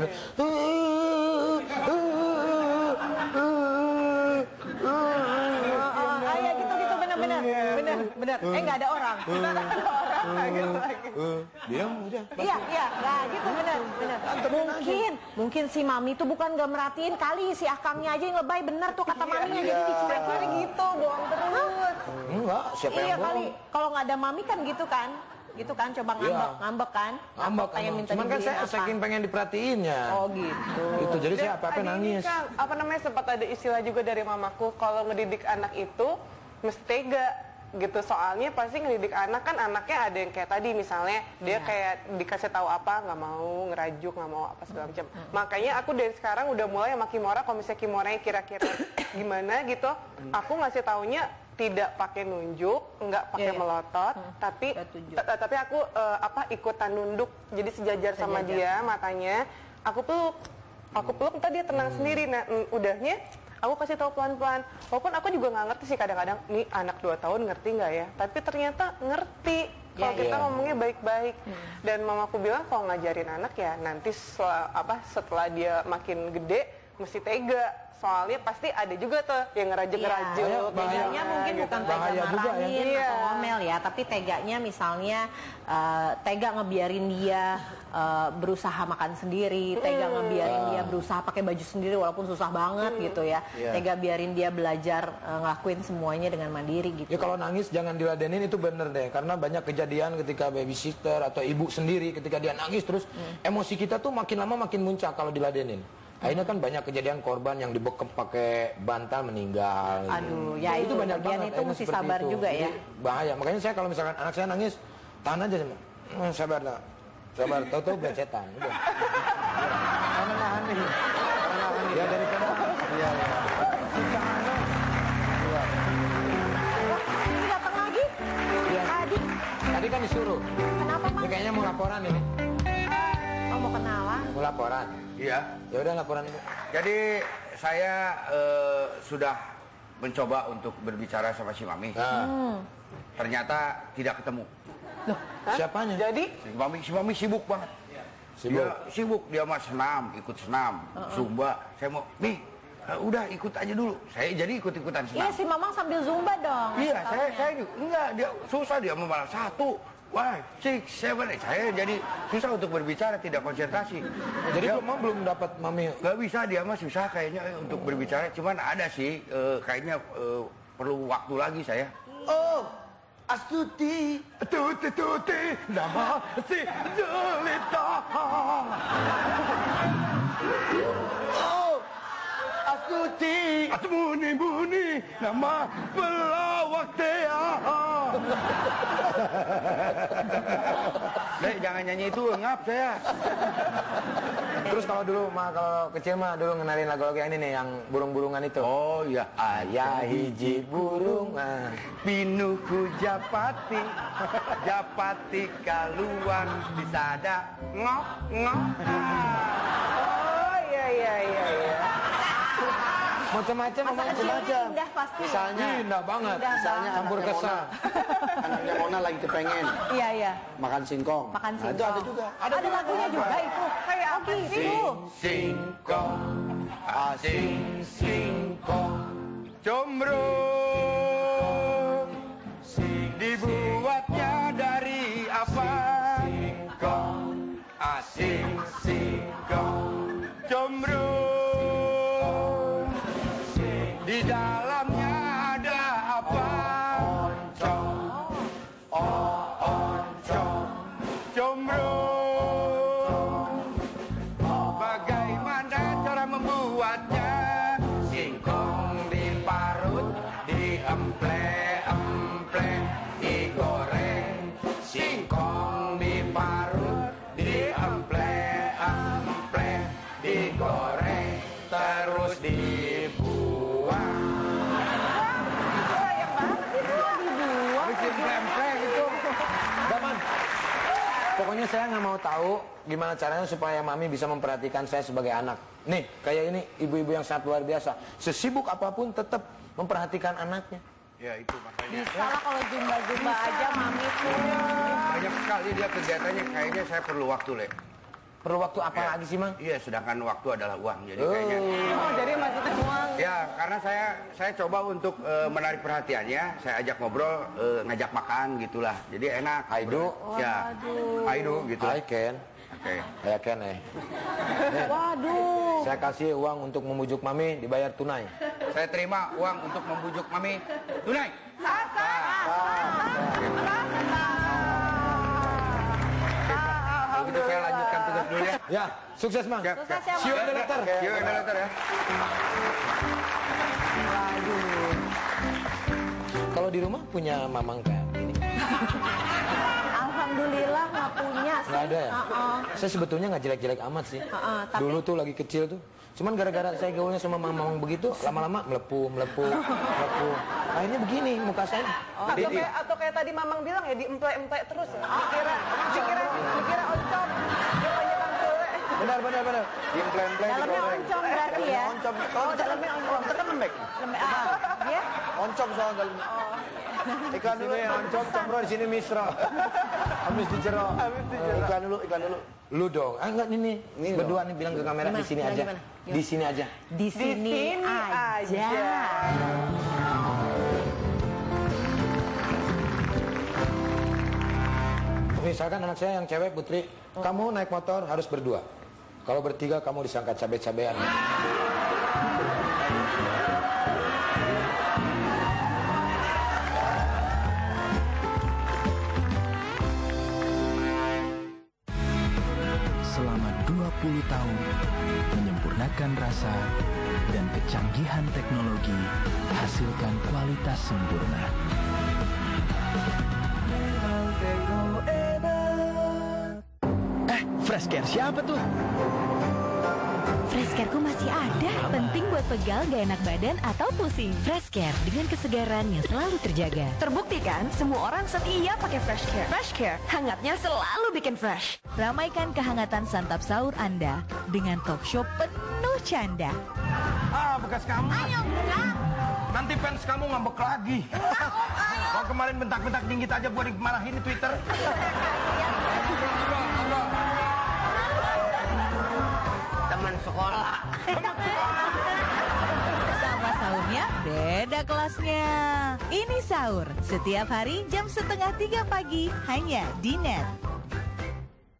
Ya gitu bener. Nggak ada orang. Diam udah. Iya, nggak gitu bener. Mungkin si mami tuh bukan nggak merhatiin kali, si akangnya aja yang lebay, bener tuh kata maminya, jadi dicuek lagi gitu, bohong terus. Enggak, siapa yang bohong? Kali kalau nggak ada mami kan gitu kan, coba ngambek kan, pengen minta cuman kan saya saking pengen diperhatiinnya. Oh gitu. Itu jadi saya apa nangis. Kan, sempat ada istilah juga dari mamaku, kalau ngedidik anak itu mesti tega gitu, soalnya pasti ngedidik anak kan, anaknya ada yang kayak tadi misalnya dia kayak dikasih tahu apa nggak mau, ngerajuk, nggak mau apa segala macam. Makanya aku dari sekarang udah mulai sama Kimora, kalau misalnya Kimoranya kira-kira gimana gitu, aku ngasih taunya tidak pakai nunjuk, nggak pakai melotot, tapi aku ikutan nunduk, jadi sejajar sama dia matanya, aku peluk tadi dia tenang sendiri. Nah udahnya aku kasih tahu pelan-pelan, walaupun aku juga nggak ngerti sih kadang-kadang, nih anak 2 tahun ngerti nggak ya, tapi ternyata ngerti kalau kita ngomongnya baik-baik. Dan mamaku bilang kalau ngajarin anak ya nanti setelah dia makin gede mesti tega. Soalnya pasti ada juga tuh yang ngerajuk-ngerajuk. Teganya mungkin bukan tega marahin atau ngomel ya, tapi teganya misalnya tega ngebiarin dia berusaha makan sendiri, tega ngebiarin dia berusaha pakai baju sendiri walaupun susah banget gitu ya. Tega biarin dia belajar ngelakuin semuanya dengan mandiri gitu. Ya kalau nangis jangan diladenin, itu bener deh, karena banyak kejadian ketika babysitter atau ibu sendiri ketika dia nangis terus emosi kita tuh makin lama makin muncak kalau diladenin. Akhirnya kan banyak kejadian korban yang dibekep pakai bantal meninggal. Aduh, ya itu banyak banget. Itu mesti sabar itu juga ya. Jadi, bahaya. Makanya saya kalau misalkan anak saya nangis, tahan aja, sabar, tahu-tahu becetan. Udah. Nahan nih. Ya daripada. Iya. Ini datang lagi? Iya. Tadi kan disuruh. Kenapa, Mas? Ini kayaknya mau laporan ini. Oh, mau kenalan? Mau laporan. Iya. Ya udah laporan itu. Jadi saya sudah mencoba untuk berbicara sama si Mami. Ternyata tidak ketemu. Loh, siapanya? Jadi si Mami sibuk banget. Dia sibuk, dia mah senam, ikut senam, zumba. Saya mau, nih, udah ikut aja dulu. Saya jadi ikut-ikutan senam. Iya, si Mamang sambil zumba dong. Iya, saya enggak, dia susah, dia malah 1, 5, 6, 7. Saya jadi susah untuk berbicara, tidak konsentrasi. Jadi Mamang belum dapat Mami? Gak bisa, dia mah susah kayaknya untuk berbicara. Cuman ada sih, kayaknya perlu waktu lagi saya. Oh, Astuti, tuti, nama si Jelita. Oh, Astuti, muni, nama pelawak tea. Dek, jangan nyanyi itu, ngap saya. Terus kalau dulu kalau kecil mah dulu ngenalin lagu-lagu yang ini nih, yang burung-burungan itu. Oh iya, ayah hiji burungan, pinuku japati, japati kaluan disada ngok. Oh iya. Macam-macam. Indah pasti. Misalnya indah banget. Misalnya campur kesal. Anaknya Mona lagi kepengen Iya. makan singkong. Makan Nah, itu singkong. ada juga. Ada lagunya juga itu. Kayak apa sih? Singkong, singkong, combro, dibuatnya dari apa? Singkong, singkong, combro, di dalamnya ada apa? Oncom, combro. Bagaimana cara membuatnya? Singkong diparut, diemple, digoreng. Singkong diparut, diemple, digoreng, terus dibuang. Bikin pleng-pleng itu. Gaman. Pokoknya saya nggak mau tahu gimana caranya supaya Mami bisa memperhatikan saya sebagai anak. Nih, kayak ini ibu-ibu yang sangat luar biasa. Sesibuk apapun tetap memperhatikan anaknya. Ya itu makanya. Bisa lah kalau zumba aja Mami tuh. Banyak sekali dia kegiatannya. Kayaknya saya perlu waktu, Le. Perlu waktu apa lagi sih, Mang? Iya, sedangkan waktu adalah uang. Jadi kayaknya. Oh, jadi maksudnya uang. Ya, karena saya coba untuk menarik perhatiannya. Saya ajak ngobrol, ngajak makan gitulah. Jadi enak. Aidu. Ya. Aidu gitu. I can. Oke. I can, Waduh. Saya kasih uang untuk membujuk Mami dibayar tunai. Saya terima uang untuk membujuk Mami tunai. Kalau gitu saya lanjutkan tugas dulu ya. Ya, sukses, Mang. Sukses ya, See you Mang. on the letter. See you on the letter ya. Kalau di rumah punya Mamang kayak ini? Alhamdulillah nggak punya sih. Nggak ada ya? Saya sebetulnya nggak jelek-jelek amat sih. Tapi... Dulu tuh lagi kecil tuh. Cuman gara-gara saya gaulnya sama Mamang begitu, lama-lama melepuh. Akhirnya begini muka saya. Atau kayak tadi Mamang bilang ya, diemple-emple terus ya. Dikira oncom. Kebanyakan sule. Benar. Diemple-emple Dalamnya digoreng. oncom berarti ya. Oncom. Kalau dalamnya oncom, itu kan lembek. Dia? Oncom soal dalamnya. Iklan dulu ya, oncom combro di sini misro. Habis dijerok. Iklan dulu. Lu dong. Enggak ini. Berdua nih bilang ke kamera di sini aja. Di sini aja. Di sini aja. Misalkan anak saya yang cewek Putri, kamu naik motor harus berdua. Kalau bertiga kamu disangka cabe-cabean. Selama 20 tahun menyempurnakan rasa dan kecanggihan teknologi, hasilkan kualitas sempurna. Freshcare siapa tuh? Freshcare-ku masih ada. Penting buat pegal gak enak badan atau pusing. Freshcare dengan kesegaran yang selalu terjaga. Terbukti kan, semua orang setia pakai Freshcare. Freshcare, hangatnya selalu bikin fresh. Ramaikan kehangatan santap sahur Anda dengan talk show penuh canda. Bekas kamu. Ayo, enggak. Nanti fans kamu ngambek lagi. Kalau kemarin bentak-bentak dingin aja gua dimarahin di Twitter. sekolah. Sama sahurnya beda kelasnya. Ini sahur setiap hari jam 2:30 pagi hanya di Net.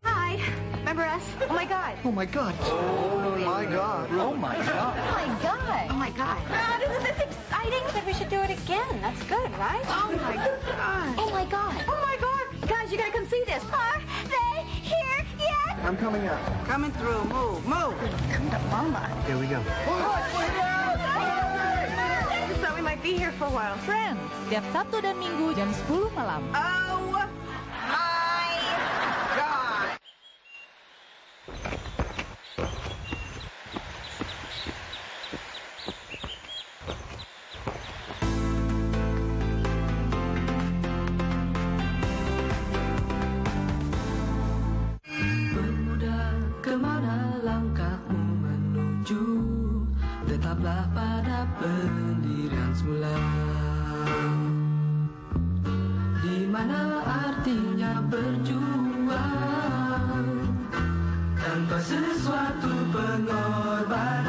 Hi, remember us? Oh my God. Oh my God. Oh my God. Oh my God. Oh my God. Oh my God. This is exciting. I think we should do it again. That's good, right? Oh my God. Oh my God. Oh my God. Guys, you gotta come see this. Are they here yet? I'm coming up. Coming through. Move, move. Come to Mama. Here we go. So we might be here for a while. Friends, setiap Sabtu dan Minggu jam 10 malam. Oh my God. Pemuda, kemana langkahmu menuju? Tetaplah pada pendirian semula. Di mana artinya berjuang tanpa sesuatu pengorbanan?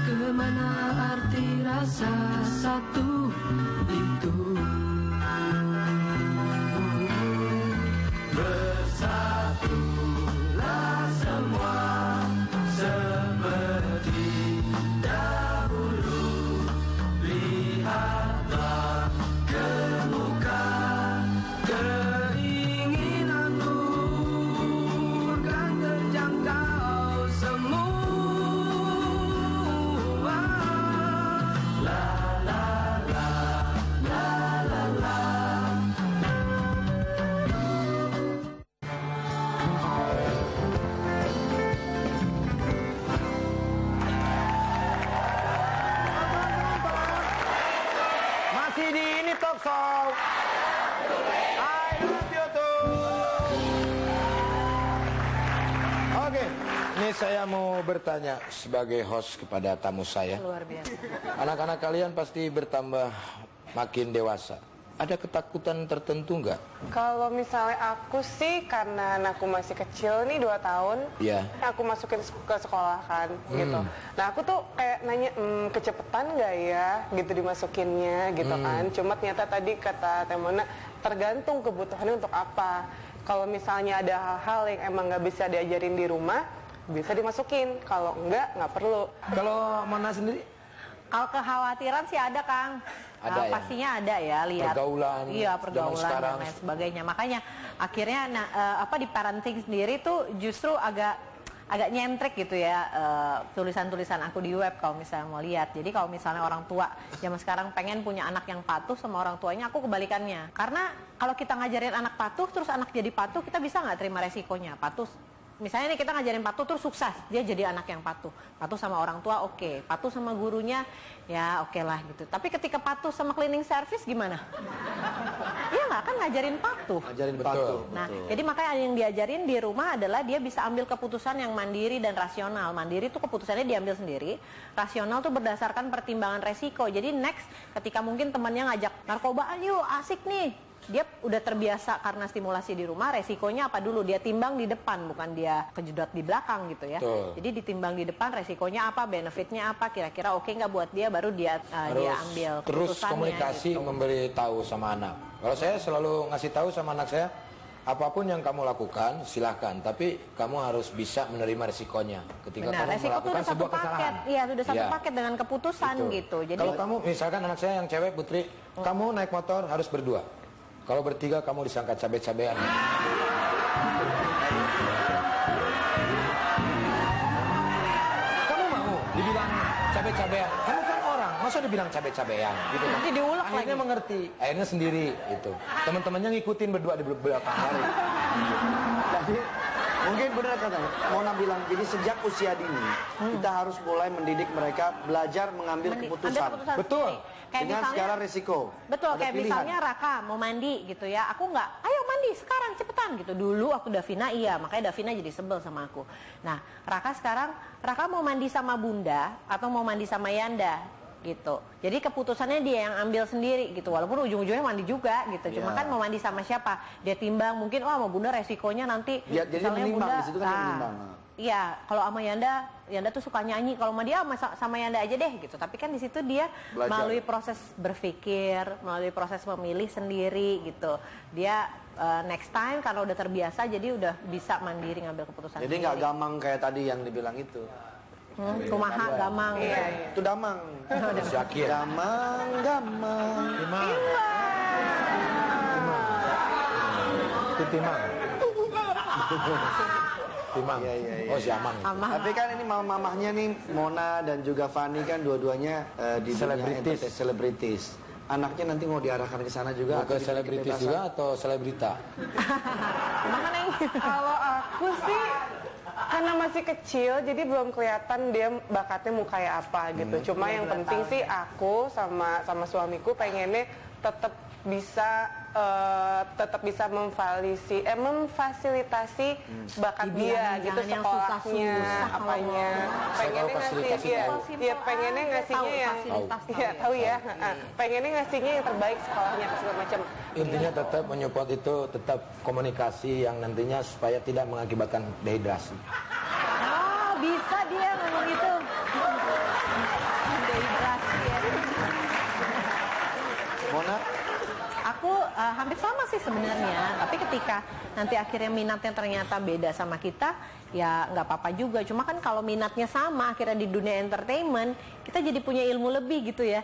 Kemana arti rasa satu itu? Bersatulah semua seperti dahulu. Lihatlah ke muka, keinginanmu kan terjangkau semua. La la la la la la. Masih di ini talk show. I love you too. Oke, ini saya mau bertanya sebagai host kepada tamu saya. Luar biasa. Anak-anak kalian pasti bertambah makin dewasa. Ada ketakutan tertentu nggak? Kalau misalnya aku sih karena anakku masih kecil nih 2 tahun, Iya. aku masukin ke sekolah kan, gitu. Nah aku tuh kayak nanya, kecepetan nggak ya, gitu dimasukinnya, gitu kan. Cuma ternyata tadi kata Temona, tergantung kebutuhannya untuk apa. Kalau misalnya ada hal-hal yang emang nggak bisa diajarin di rumah, bisa dimasukin. Kalau nggak perlu. Kalau Mona sendiri? Kalau kekhawatiran sih ada, Kang. Ada ya? Pastinya ada ya, lihat Pergaulan, iya, zaman pergaulan sekarang. dan lain sebagainya. Makanya akhirnya di parenting sendiri tuh justru agak nyentrik gitu ya, tulisan-tulisan aku di web kalau misalnya mau lihat. Jadi kalau misalnya orang tua zaman sekarang pengen punya anak yang patuh sama orang tuanya, aku kebalikannya. Karena kalau kita ngajarin anak patuh terus anak jadi patuh, kita bisa nggak terima resikonya? Patuh misalnya nih kita ngajarin patuh terus sukses, dia jadi anak yang patuh sama orang tua, oke. Patuh sama gurunya ya oke lah gitu. Tapi ketika patuh sama cleaning service gimana? Iya nggak, kan ngajarin patuh. Ngajarin Betul. patuh. Nah, jadi makanya yang diajarin di rumah adalah dia bisa ambil keputusan yang mandiri dan rasional. Mandiri itu keputusannya diambil sendiri, rasional tuh berdasarkan pertimbangan resiko. Jadi next ketika mungkin temannya ngajak narkoba, ayo asik nih. Dia udah terbiasa karena stimulasi di rumah, resikonya apa dulu? Dia timbang di depan, bukan dia kejedot di belakang gitu ya. Betul. Jadi ditimbang di depan, resikonya apa, benefitnya apa, kira-kira oke nggak buat dia, baru dia ambil Terus keputusannya komunikasi, gitu. memberi tahu sama anak. Kalau saya selalu ngasih tahu sama anak saya, apapun yang kamu lakukan silahkan, tapi kamu harus bisa menerima resikonya ketika Benar, kamu resiko itu melakukan udah satu sebuah paket. kesalahan. Iya, sudah satu Iya. paket dengan keputusan Betul. gitu. Jadi Kalau kamu misalkan anak saya yang cewek Putri, kamu naik motor harus berdua. Kalau bertiga kamu disangka cabe-cabean. Kamu mau dibilang cabe-cabean? Kamu kan orang, masa dibilang cabe-cabean gitu kan? Nanti diulek Akhirnya lagi. mengerti, akhirnya sendiri itu. Teman-temannya ngikutin berdua di belakang hari. Jadi mungkin benar kata Mona bilang, jadi sejak usia dini kita harus mulai mendidik mereka belajar mengambil keputusan. Betul. Kayak Dengan misalnya- segala resiko. Betul, Ada kayak pilihan. misalnya Raka mau mandi gitu ya. Aku nggak, ayo mandi sekarang cepetan gitu. Dulu aku Davina iya, makanya Davina jadi sebel sama aku. Nah, Raka sekarang, Raka mau mandi sama Bunda atau mau mandi sama Yanda gitu. Jadi keputusannya dia yang ambil sendiri gitu. Walaupun ujung-ujungnya mandi juga gitu. Cuma Ya. kan mau mandi sama siapa? Dia timbang mungkin, oh sama Bunda resikonya nanti Ya, jadi misalnya menimbang, Bunda, di situ kan dia menimbang. Iya, kalau sama Yanda tuh suka nyanyi. Kalau sama dia sama Yanda aja deh gitu. Tapi kan di situ dia melalui proses berpikir, melalui proses memilih sendiri gitu. Dia next time karena udah terbiasa jadi udah bisa mandiri ngambil keputusan. Jadi nggak gamang kayak tadi yang dibilang itu. Kumaha gamang. Itu damang. Syakir. Gamang. Itu timang. Timang. Iya. Oh, si Amang. Tapi kan ini mamahnya nih Mona dan juga Fanny kan dua-duanya di dunia selebritis. Anaknya nanti mau diarahkan ke sana juga. Mau ke selebritis juga atau selebrita? Kalau aku sih karena masih kecil jadi belum kelihatan dia bakatnya mau kayak apa gitu. Cuma yang penting sih aku sama suamiku pengennya tetap bisa memfasilitasi bakat dia gitu, sekolahnya, apanya. Pengennya ngasihnya yang tahu ya. Pengennya ngasihnya yang terbaik sekolahnya segala macam. Intinya tetap menyupport itu, tetap komunikasi yang nantinya supaya tidak mengakibatkan dehidrasi. Bisa dia ngomong itu. Dehidrasi ya. Mona? Aku hampir sama sih sebenarnya, tapi ketika nanti akhirnya minatnya ternyata beda sama kita, ya nggak apa-apa juga. Cuma kan kalau minatnya sama, akhirnya di dunia entertainment kita jadi punya ilmu lebih gitu ya.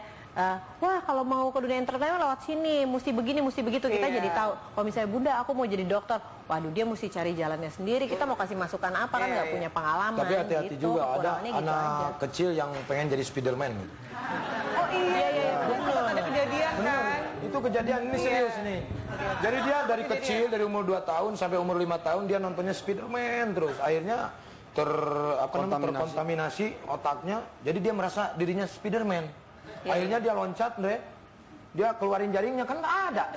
Wah kalau mau ke dunia entertainment lewat sini, mesti begini, mesti begitu. Kita jadi tahu. Kalau misalnya Bunda, aku mau jadi dokter, waduh dia mesti cari jalannya sendiri. Kita mau kasih masukan apa kan nggak punya pengalaman. Tapi hati-hati gitu, juga ada gitu anak aja. kecil yang pengen jadi Spiderman. Oh iya. Betul. Ada kejadian kan. Itu kejadian ini serius nih. Jadi dia dari kecil, dari umur 2 tahun sampai umur 5 tahun dia nontonnya Spiderman terus. Akhirnya terkontaminasi otaknya. Jadi dia merasa dirinya Spiderman. Akhirnya dia loncat, dia keluarin jaringnya kan nggak ada.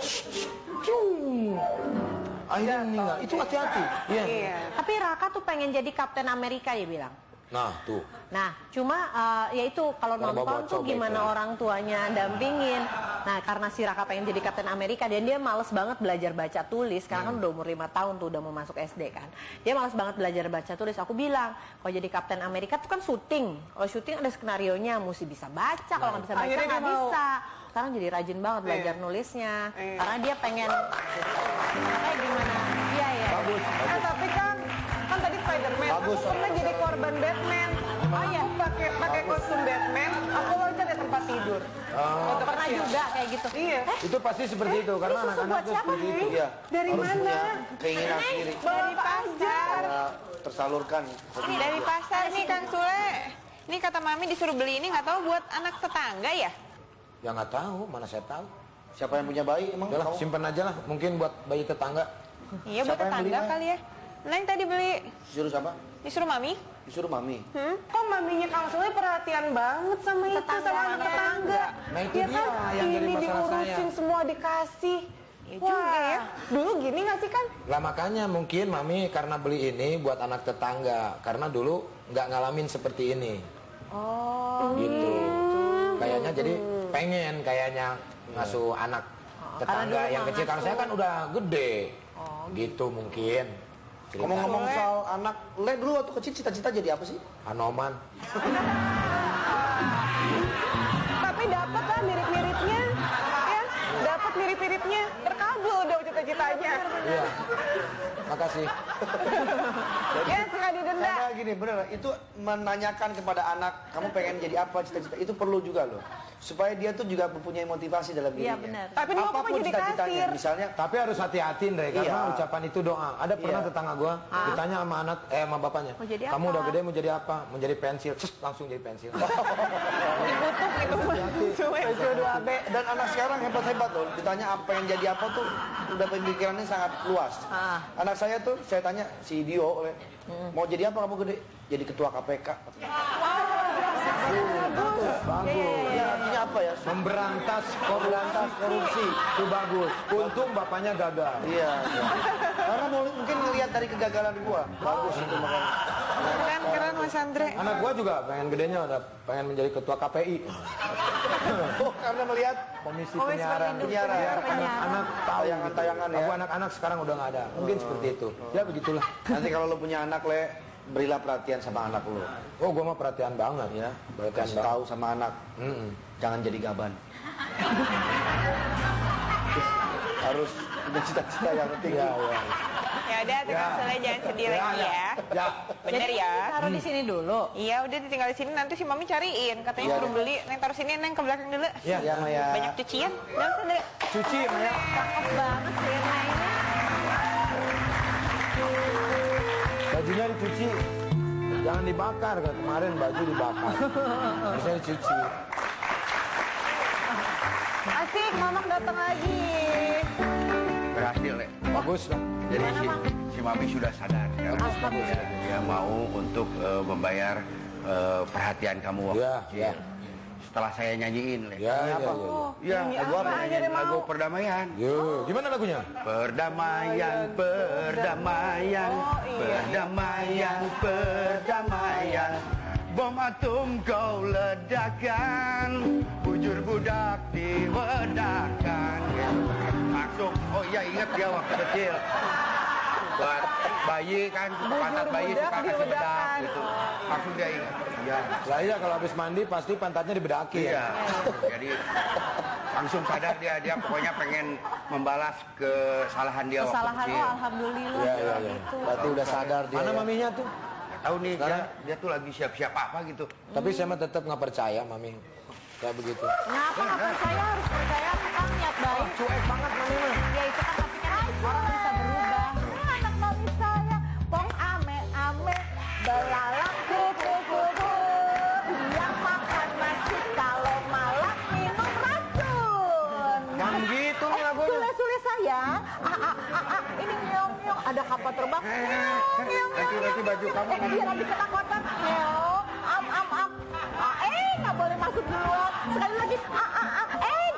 Akhirnya meninggal. Itu hati-hati. Iya. Tapi Raka tuh pengen jadi Kapten Amerika dia bilang. Nah tuh. Nah cuma ya itu kalau nonton tuh gimana orang tuanya dampingin. Nah karena si Raka pengen jadi Kapten Amerika dan dia males banget belajar baca tulis. Sekarang kan udah umur 5 tahun tuh udah mau masuk SD kan. Dia males banget belajar baca tulis. Aku bilang kalau jadi Kapten Amerika tuh kan syuting. Kalau syuting ada skenarionya, mesti bisa baca. Kalau nggak bisa baca nggak bisa. Sekarang jadi rajin banget belajar nulisnya. Karena dia pengen kayak gimana. Iya ya. Bagus. Tapi kan tadi Spiderman. Aku pernah jadi korban Batman. Oh iya, pakai kostum Batman, aku loncat di tempat tidur. Itu pernah juga kayak gitu. Iya. Itu pasti seperti itu karena anak-anak tuh seperti itu. Iya. Dari harus mana? punya keinginan sendiri. Dari pasar. Tersalurkan. Dari pasar nih Kang Sule. Ini kata Mami disuruh beli ini nggak tahu buat anak tetangga ya? Ya nggak tahu, mana saya tahu. Siapa yang punya bayi emang? Udahlah, simpan aja lah. Mungkin buat bayi tetangga. Iya buat tetangga kali ya. Neng tadi beli. Disuruh siapa? Disuruh Mami. Disuruh Mami. Kok maminya Kang Sule perhatian banget sama itu, sama anak tetangga. Nah itu Ya dia kan, yang jadi ini masalah saya. diurusin semua dikasih. Ya juga ya. Dulu gini nggak sih kan? Lah makanya mungkin Mami karena beli ini buat anak tetangga. Karena dulu nggak ngalamin seperti ini. Oh. Gitu. Kayaknya jadi pengen kayaknya ngasuh anak tetangga yang kecil. Karena saya kan udah gede. Gitu mungkin. Ngomong-ngomong soal anak, Le dulu waktu kecil cita-cita jadi apa sih? Anoman. Tapi dapat lah mirip-miripnya, ya. Dapat mirip-miripnya, terkabul dong cita-citanya. Iya. Makasih. Ya suka didenda. Karena gini bener, itu menanyakan kepada anak, kamu pengen jadi apa cita-cita, itu perlu juga loh. Supaya dia tuh juga mempunyai motivasi dalam dirinya. Iya benar. Tapi dulu aku mau jadi kasir. Misalnya, Tapi harus hati-hati Ndre, karena Iya. ucapan itu doa. Ada pernah tetangga gua ditanya sama anak sama bapaknya, Mau jadi kamu apa? udah gede mau jadi apa? Mau jadi pensil. Cus, langsung jadi pensil. Dikutuk gitu. Pensil 2B. dan anak sekarang hebat-hebat loh. Ditanya apa yang jadi apa tuh, udah pemikirannya sangat luas. Anak saya tuh, saya tanya si Dio, mau jadi apa kamu gede? Jadi ketua KPK. Bagus. Ya artinya apa ya? Memberantas korupsi. Itu bagus. Untung bapaknya gagal. Iya. Karena mungkin ngelihat dari kegagalan gua. Bagus itu makanya. Kan keren Mas Andre. Anak gua juga pengen gedenya udah pengen menjadi ketua KPI. Karena melihat Komisi Penyiaran. Anak-anak tahu. Tayangan-tayangan ya. Aku anak-anak sekarang udah nggak ada. Mungkin seperti itu. Ya begitulah. Nanti kalau lo punya anak, Le, berilah perhatian sama anak lu. Oh, gue mah perhatian banget ya. Kasih tahu sama anak, jangan jadi gaban. Harus punya cita-cita yang penting. Ya. Ya udah, tukang Sule jangan sedih lagi ya. Bener Jadi ya. taruh di sini dulu. Iya, udah ditinggal di sini, nanti si Mami cariin. Katanya Iya, suruh deh. beli. Neng taruh sini, Neng ke belakang dulu. Ya, Maya. Banyak cucian. Udah sana. Cuci, Maya. Cakep banget Sirna ini. Bajunya dicuci. Jangan dibakar, kan kemarin baju dibakar. Bisa dicuci. Asik, Mamang datang lagi. Berhasil, Le. Bagus lah. Jadi si Mami sudah sadar. Sekarang dia mau untuk membayar perhatian kamu waktu kecil. Setelah saya nyanyiin, Le. Ya, lagu apa? Lagu perdamaian. Yo, gimana lagunya? Perdamaian, perdamaian, perdamaian, perdamaian. Bom atom kau ledakan, bujur budak diwedahkan. Masuk, oh iya ingat dia waktu kecil. Buat bayi kan, pantat bayi suka kasih bedak gitu. Langsung dia ingat. Iya. Lah iya kalau habis mandi pasti pantatnya dibedaki Iya. ya. Jadi langsung sadar dia pokoknya pengen membalas kesalahan dia waktu Kesalahan kecil. lo, alhamdulillah. Iya. Gitu. Berarti udah sadar dia. Mana ya. maminya tuh? Tahu nih dia tuh lagi siap-siap apa gitu. Tapi saya mah tetap nggak percaya mami kayak begitu. Kenapa nggak percaya? Harus percaya, kan niat baik. Cuek banget mami mah. Ya itu kan tapi kan orang bisa berubah. Anak mami saya, pong ame-ame, belalang kuku-kuku. Yang makan nasi kalau malam minum racun. Yang gitu nih lagunya. Sule-sule sayang. Ini nyong-nyong, ada kapal terbang. Nanti baju kamu Biar nanti kena kotor. Nyong, am. Nggak boleh masuk duluan. Sekali lagi,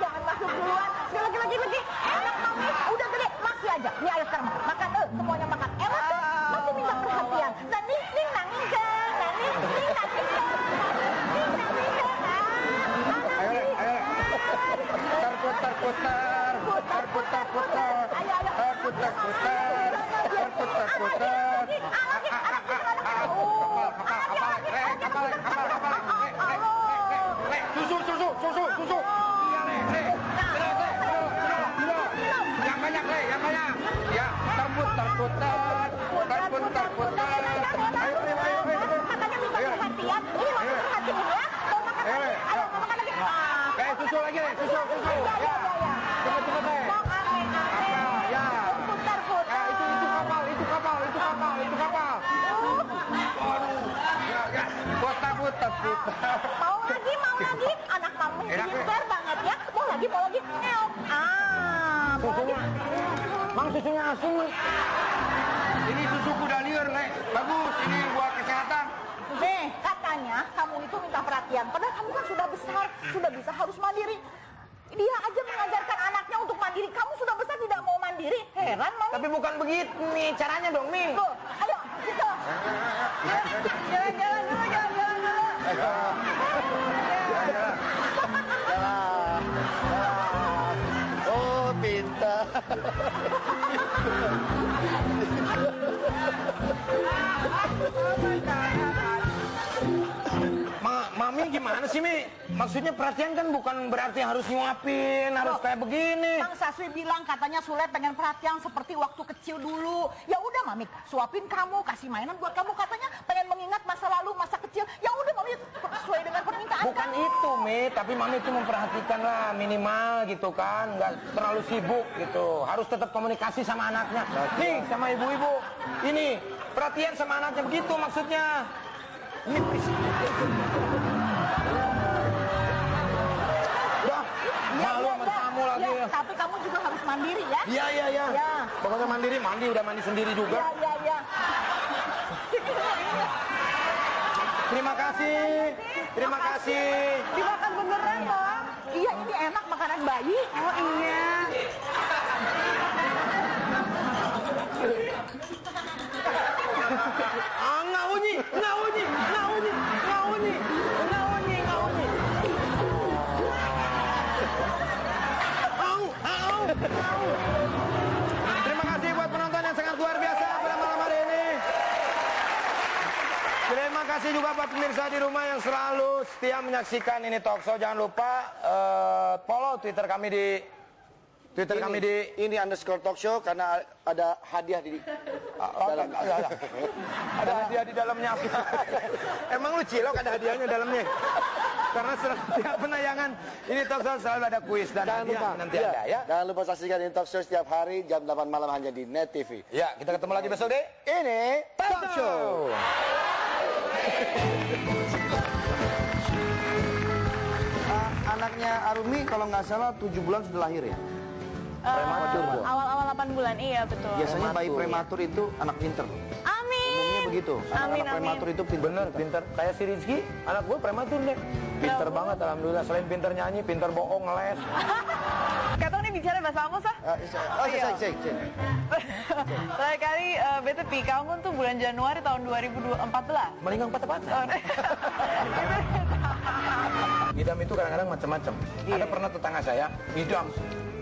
jangan masuk duluan. Sekali lagi. Anak mami udah gede, masih aja. Ini ayo sekarang makan, semuanya makan. Emang tuh masih minta perhatian. Nani, nanging jeng, nani, nanging jeng. Ayo. Susu. Iya, Le. Yang banyak, Le, yang banyak. Ya, terputar. Ayo. Katanya minta perhatian. Ini masih perhatiin ya. Mau makan lagi. Ayo, mau makan lagi. Susu lagi, Le. Susu. Ya. Cepet, Le. Mau ame-ame. Ya. Putar-putar. Itu kapal. Ya. Putar. Mau lagi. Anak kamu pintar banget ya. Mau lagi. Pokoknya. Mang susunya asin nih. Ini susu kuda liar, Le. Bagus, ini buat kesehatan. Nih, katanya kamu itu minta perhatian. Padahal kamu kan sudah besar, sudah bisa harus mandiri. Dia aja mengajarkan anaknya untuk mandiri. Kamu sudah besar tidak mau mandiri. Heran, Mami. Tapi bukan begitu nih caranya dong nih. Tuh, ayo, situ. Jalan dulu. Oh, pintar. Mami gimana sih Mi? Maksudnya perhatian kan bukan berarti harus nyuapin, harus kayak begini. Bang Saswi bilang katanya Sule pengen perhatian seperti waktu kecil dulu. Ya udah Mami, suapin kamu, kasih mainan buat kamu. Katanya pengen mengingat masa lalu, masa kecil. Ya udah Mami, sesuai dengan permintaan Bukan kamu. itu Mi, tapi Mami itu memperhatikan lah minimal gitu kan, nggak terlalu sibuk gitu. Harus tetap komunikasi sama anaknya. Nih sama ibu-ibu, ini perhatian sama anaknya begitu maksudnya. Ini malu sama kamu lagi. Ya, tapi kamu juga harus mandiri ya. Iya. Ya. Pokoknya mandiri, udah mandi sendiri juga. Ya. Terima kasih. Dimakan beneran Bang. Iya, ini enak makanan bayi. Oh iya. Nggak unyi. Terima kasih buat penonton yang sangat luar biasa pada malam hari ini. kasih juga buat pemirsa di rumah yang selalu setia menyaksikan ini talkshow. Jangan lupa follow Twitter kami di ini _talkshow karena ada hadiah di dalam. Ada hadiah di dalamnya apa? Emang lu cilok ada hadiahnya dalamnya? Karena setiap penayangan ini talkshow selalu ada kuis dan hadiah nanti ada ya. Jangan lupa saksikan ini talkshow setiap hari jam 8 malam hanya di Net TV. Ya, kita ketemu lagi besok deh. Ini talkshow. Anaknya Arumi kalau nggak salah 7 bulan sudah lahir ya? Prematur. Awal-awal 8 bulan, iya betul. Biasanya bayi prematur itu anak pinter. Amin. Umumnya begitu. Anak prematur itu pinter. Bener, pinter. Kayak si Rizky, anak gue prematur deh. Pinter banget, alhamdulillah. Selain pinter nyanyi, pinter bohong, ngeles. Katong nih bicara bahasa Amos ah? Saya. Terakhir kali beta pi kamu tuh bulan Januari tahun 2014. Melingkang patah-patah. Ngidam itu kadang-kadang macam-macam. Ada pernah tetangga saya, ngidam.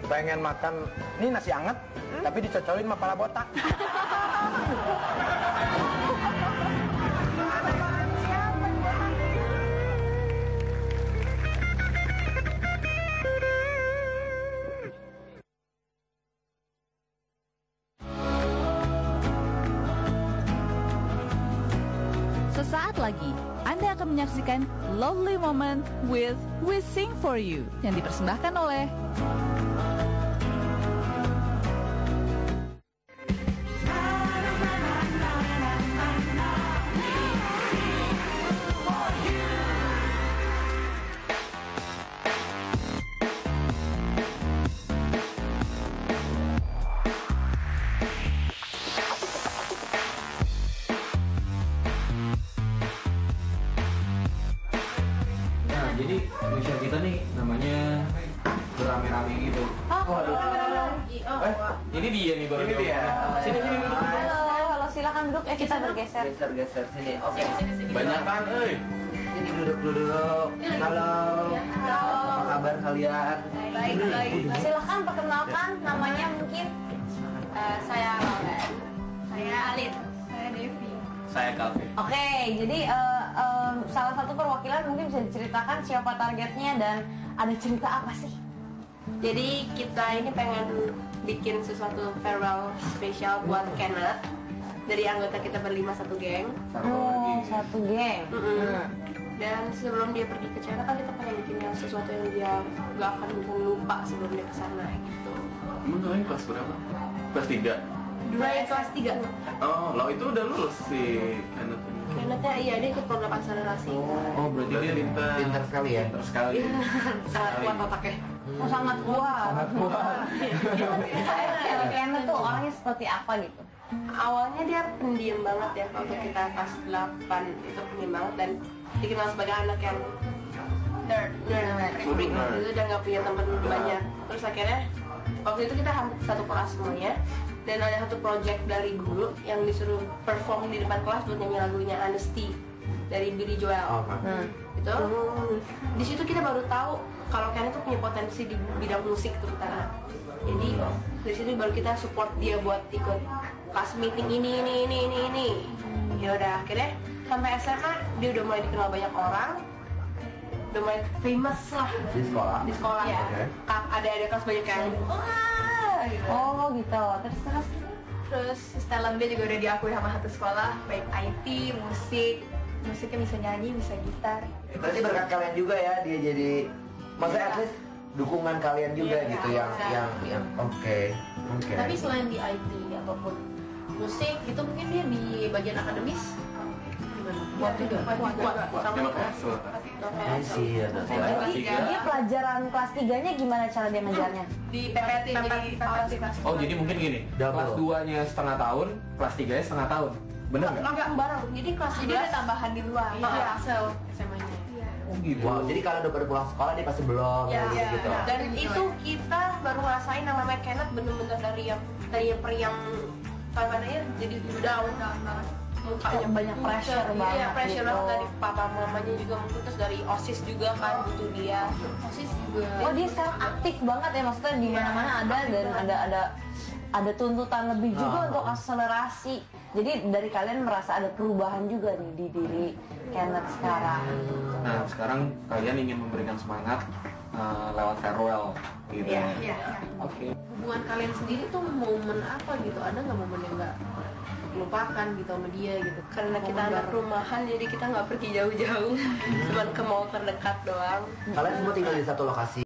Pengen makan, ini nasi anget, tapi dicocolin sama pala botak. Sesaat lagi, Anda akan menyaksikan Lovely Moment with We Sing For You yang dipersembahkan oleh Jadi mission kita nih namanya berame-rame gitu. Ini dia nih baru. Ini dia. Sini duduk. Halo, silakan duduk. Kita bergeser. Geser sini. Oke. Banyakan, Sini duduk. Halo. Apa kabar kalian? Baik. Silakan perkenalkan namanya mungkin. Saya Lauren. Saya Alin. Saya Devi. Saya Calvin. Oke, jadi salah satu perwakilan mungkin bisa diceritakan siapa targetnya dan ada cerita apa sih? Jadi kita ini pengen bikin sesuatu farewell spesial buat Kenneth. Dari anggota kita berlima satu geng. Satu geng. Dan sebelum dia pergi ke China kan kita pengen bikin yang sesuatu yang dia gak akan mungkin lupa sebelum dia kesana gitu. Emang kalian kelas berapa? Kelas 3? Dari kelas 3. Oh, lo itu udah lulus si Kenneth ini. Kennethnya iya, dia ikut program akselerasi. Oh, berarti dia pintar sekali ya? Pintar sekali. Sangat kuat otaknya. Oh, sangat kuat. Kenneth tuh orangnya seperti apa gitu? Awalnya dia pendiam banget ya, waktu kita kelas 8 itu pendiam banget dan dikenal sebagai anak yang nerd, freak gitu dan gak punya teman banyak. Terus akhirnya waktu itu kita hampir satu kelas semuanya dan ada satu project dari guru yang disuruh perform di depan kelas buat nyanyi lagunya Honesty dari Billy Joel. Gitu. Di situ kita baru tahu kalau Ken itu punya potensi di bidang musik terutama. Jadi dari situ baru kita support dia buat ikut class meeting ini. Ya udah akhirnya sampai SMA dia udah mulai dikenal banyak orang, udah mulai famous lah di sekolah. Ya. Ada kelas banyak yang gitu. Oh gitu. Terus talent dia juga udah diakui sama satu sekolah, baik IT, musiknya bisa nyanyi, bisa gitar. Berarti berkat kalian juga ya dia jadi, maksudnya at least dukungan kalian juga gitu yang oke. Tapi selain di IT ataupun musik itu mungkin dia di bagian akademis kuat juga. Dia pelajaran kelas 3-nya gimana cara dia ngajarnya? Di PPT jadi Oh jadi mungkin gini, kelas 2-nya setengah tahun, kelas 3-nya setengah tahun. Bener nggak? Enggak bareng, jadi kelas 3 ada tambahan di luar. Iya, SMA-nya. Oh gitu. Wow, jadi kalau udah baru pulang sekolah dia pasti belum gitu. Dan itu kita baru ngerasain namanya Kenneth bener-bener dari yang periang kamarnya jadi down banget. Mukanya banyak pressure banget. Iya, pressure banget dari papa mamanya juga mungkin, terus dari OSIS juga kan butuh dia. OSIS juga. Oh, dia sekarang aktif banget ya, maksudnya di mana-mana ada dan ada ada tuntutan lebih juga untuk akselerasi. Jadi dari kalian merasa ada perubahan juga nih di diri Kenneth sekarang. Nah sekarang kalian ingin memberikan semangat lewat farewell gitu. Iya. Oke. Hubungan kalian sendiri tuh momen apa gitu? Ada nggak momen yang nggak lupakan gitu sama dia gitu? Karena kita anak rumahan jadi kita nggak pergi jauh-jauh, cuma ke mall terdekat doang. Kalian semua tinggal di satu lokasi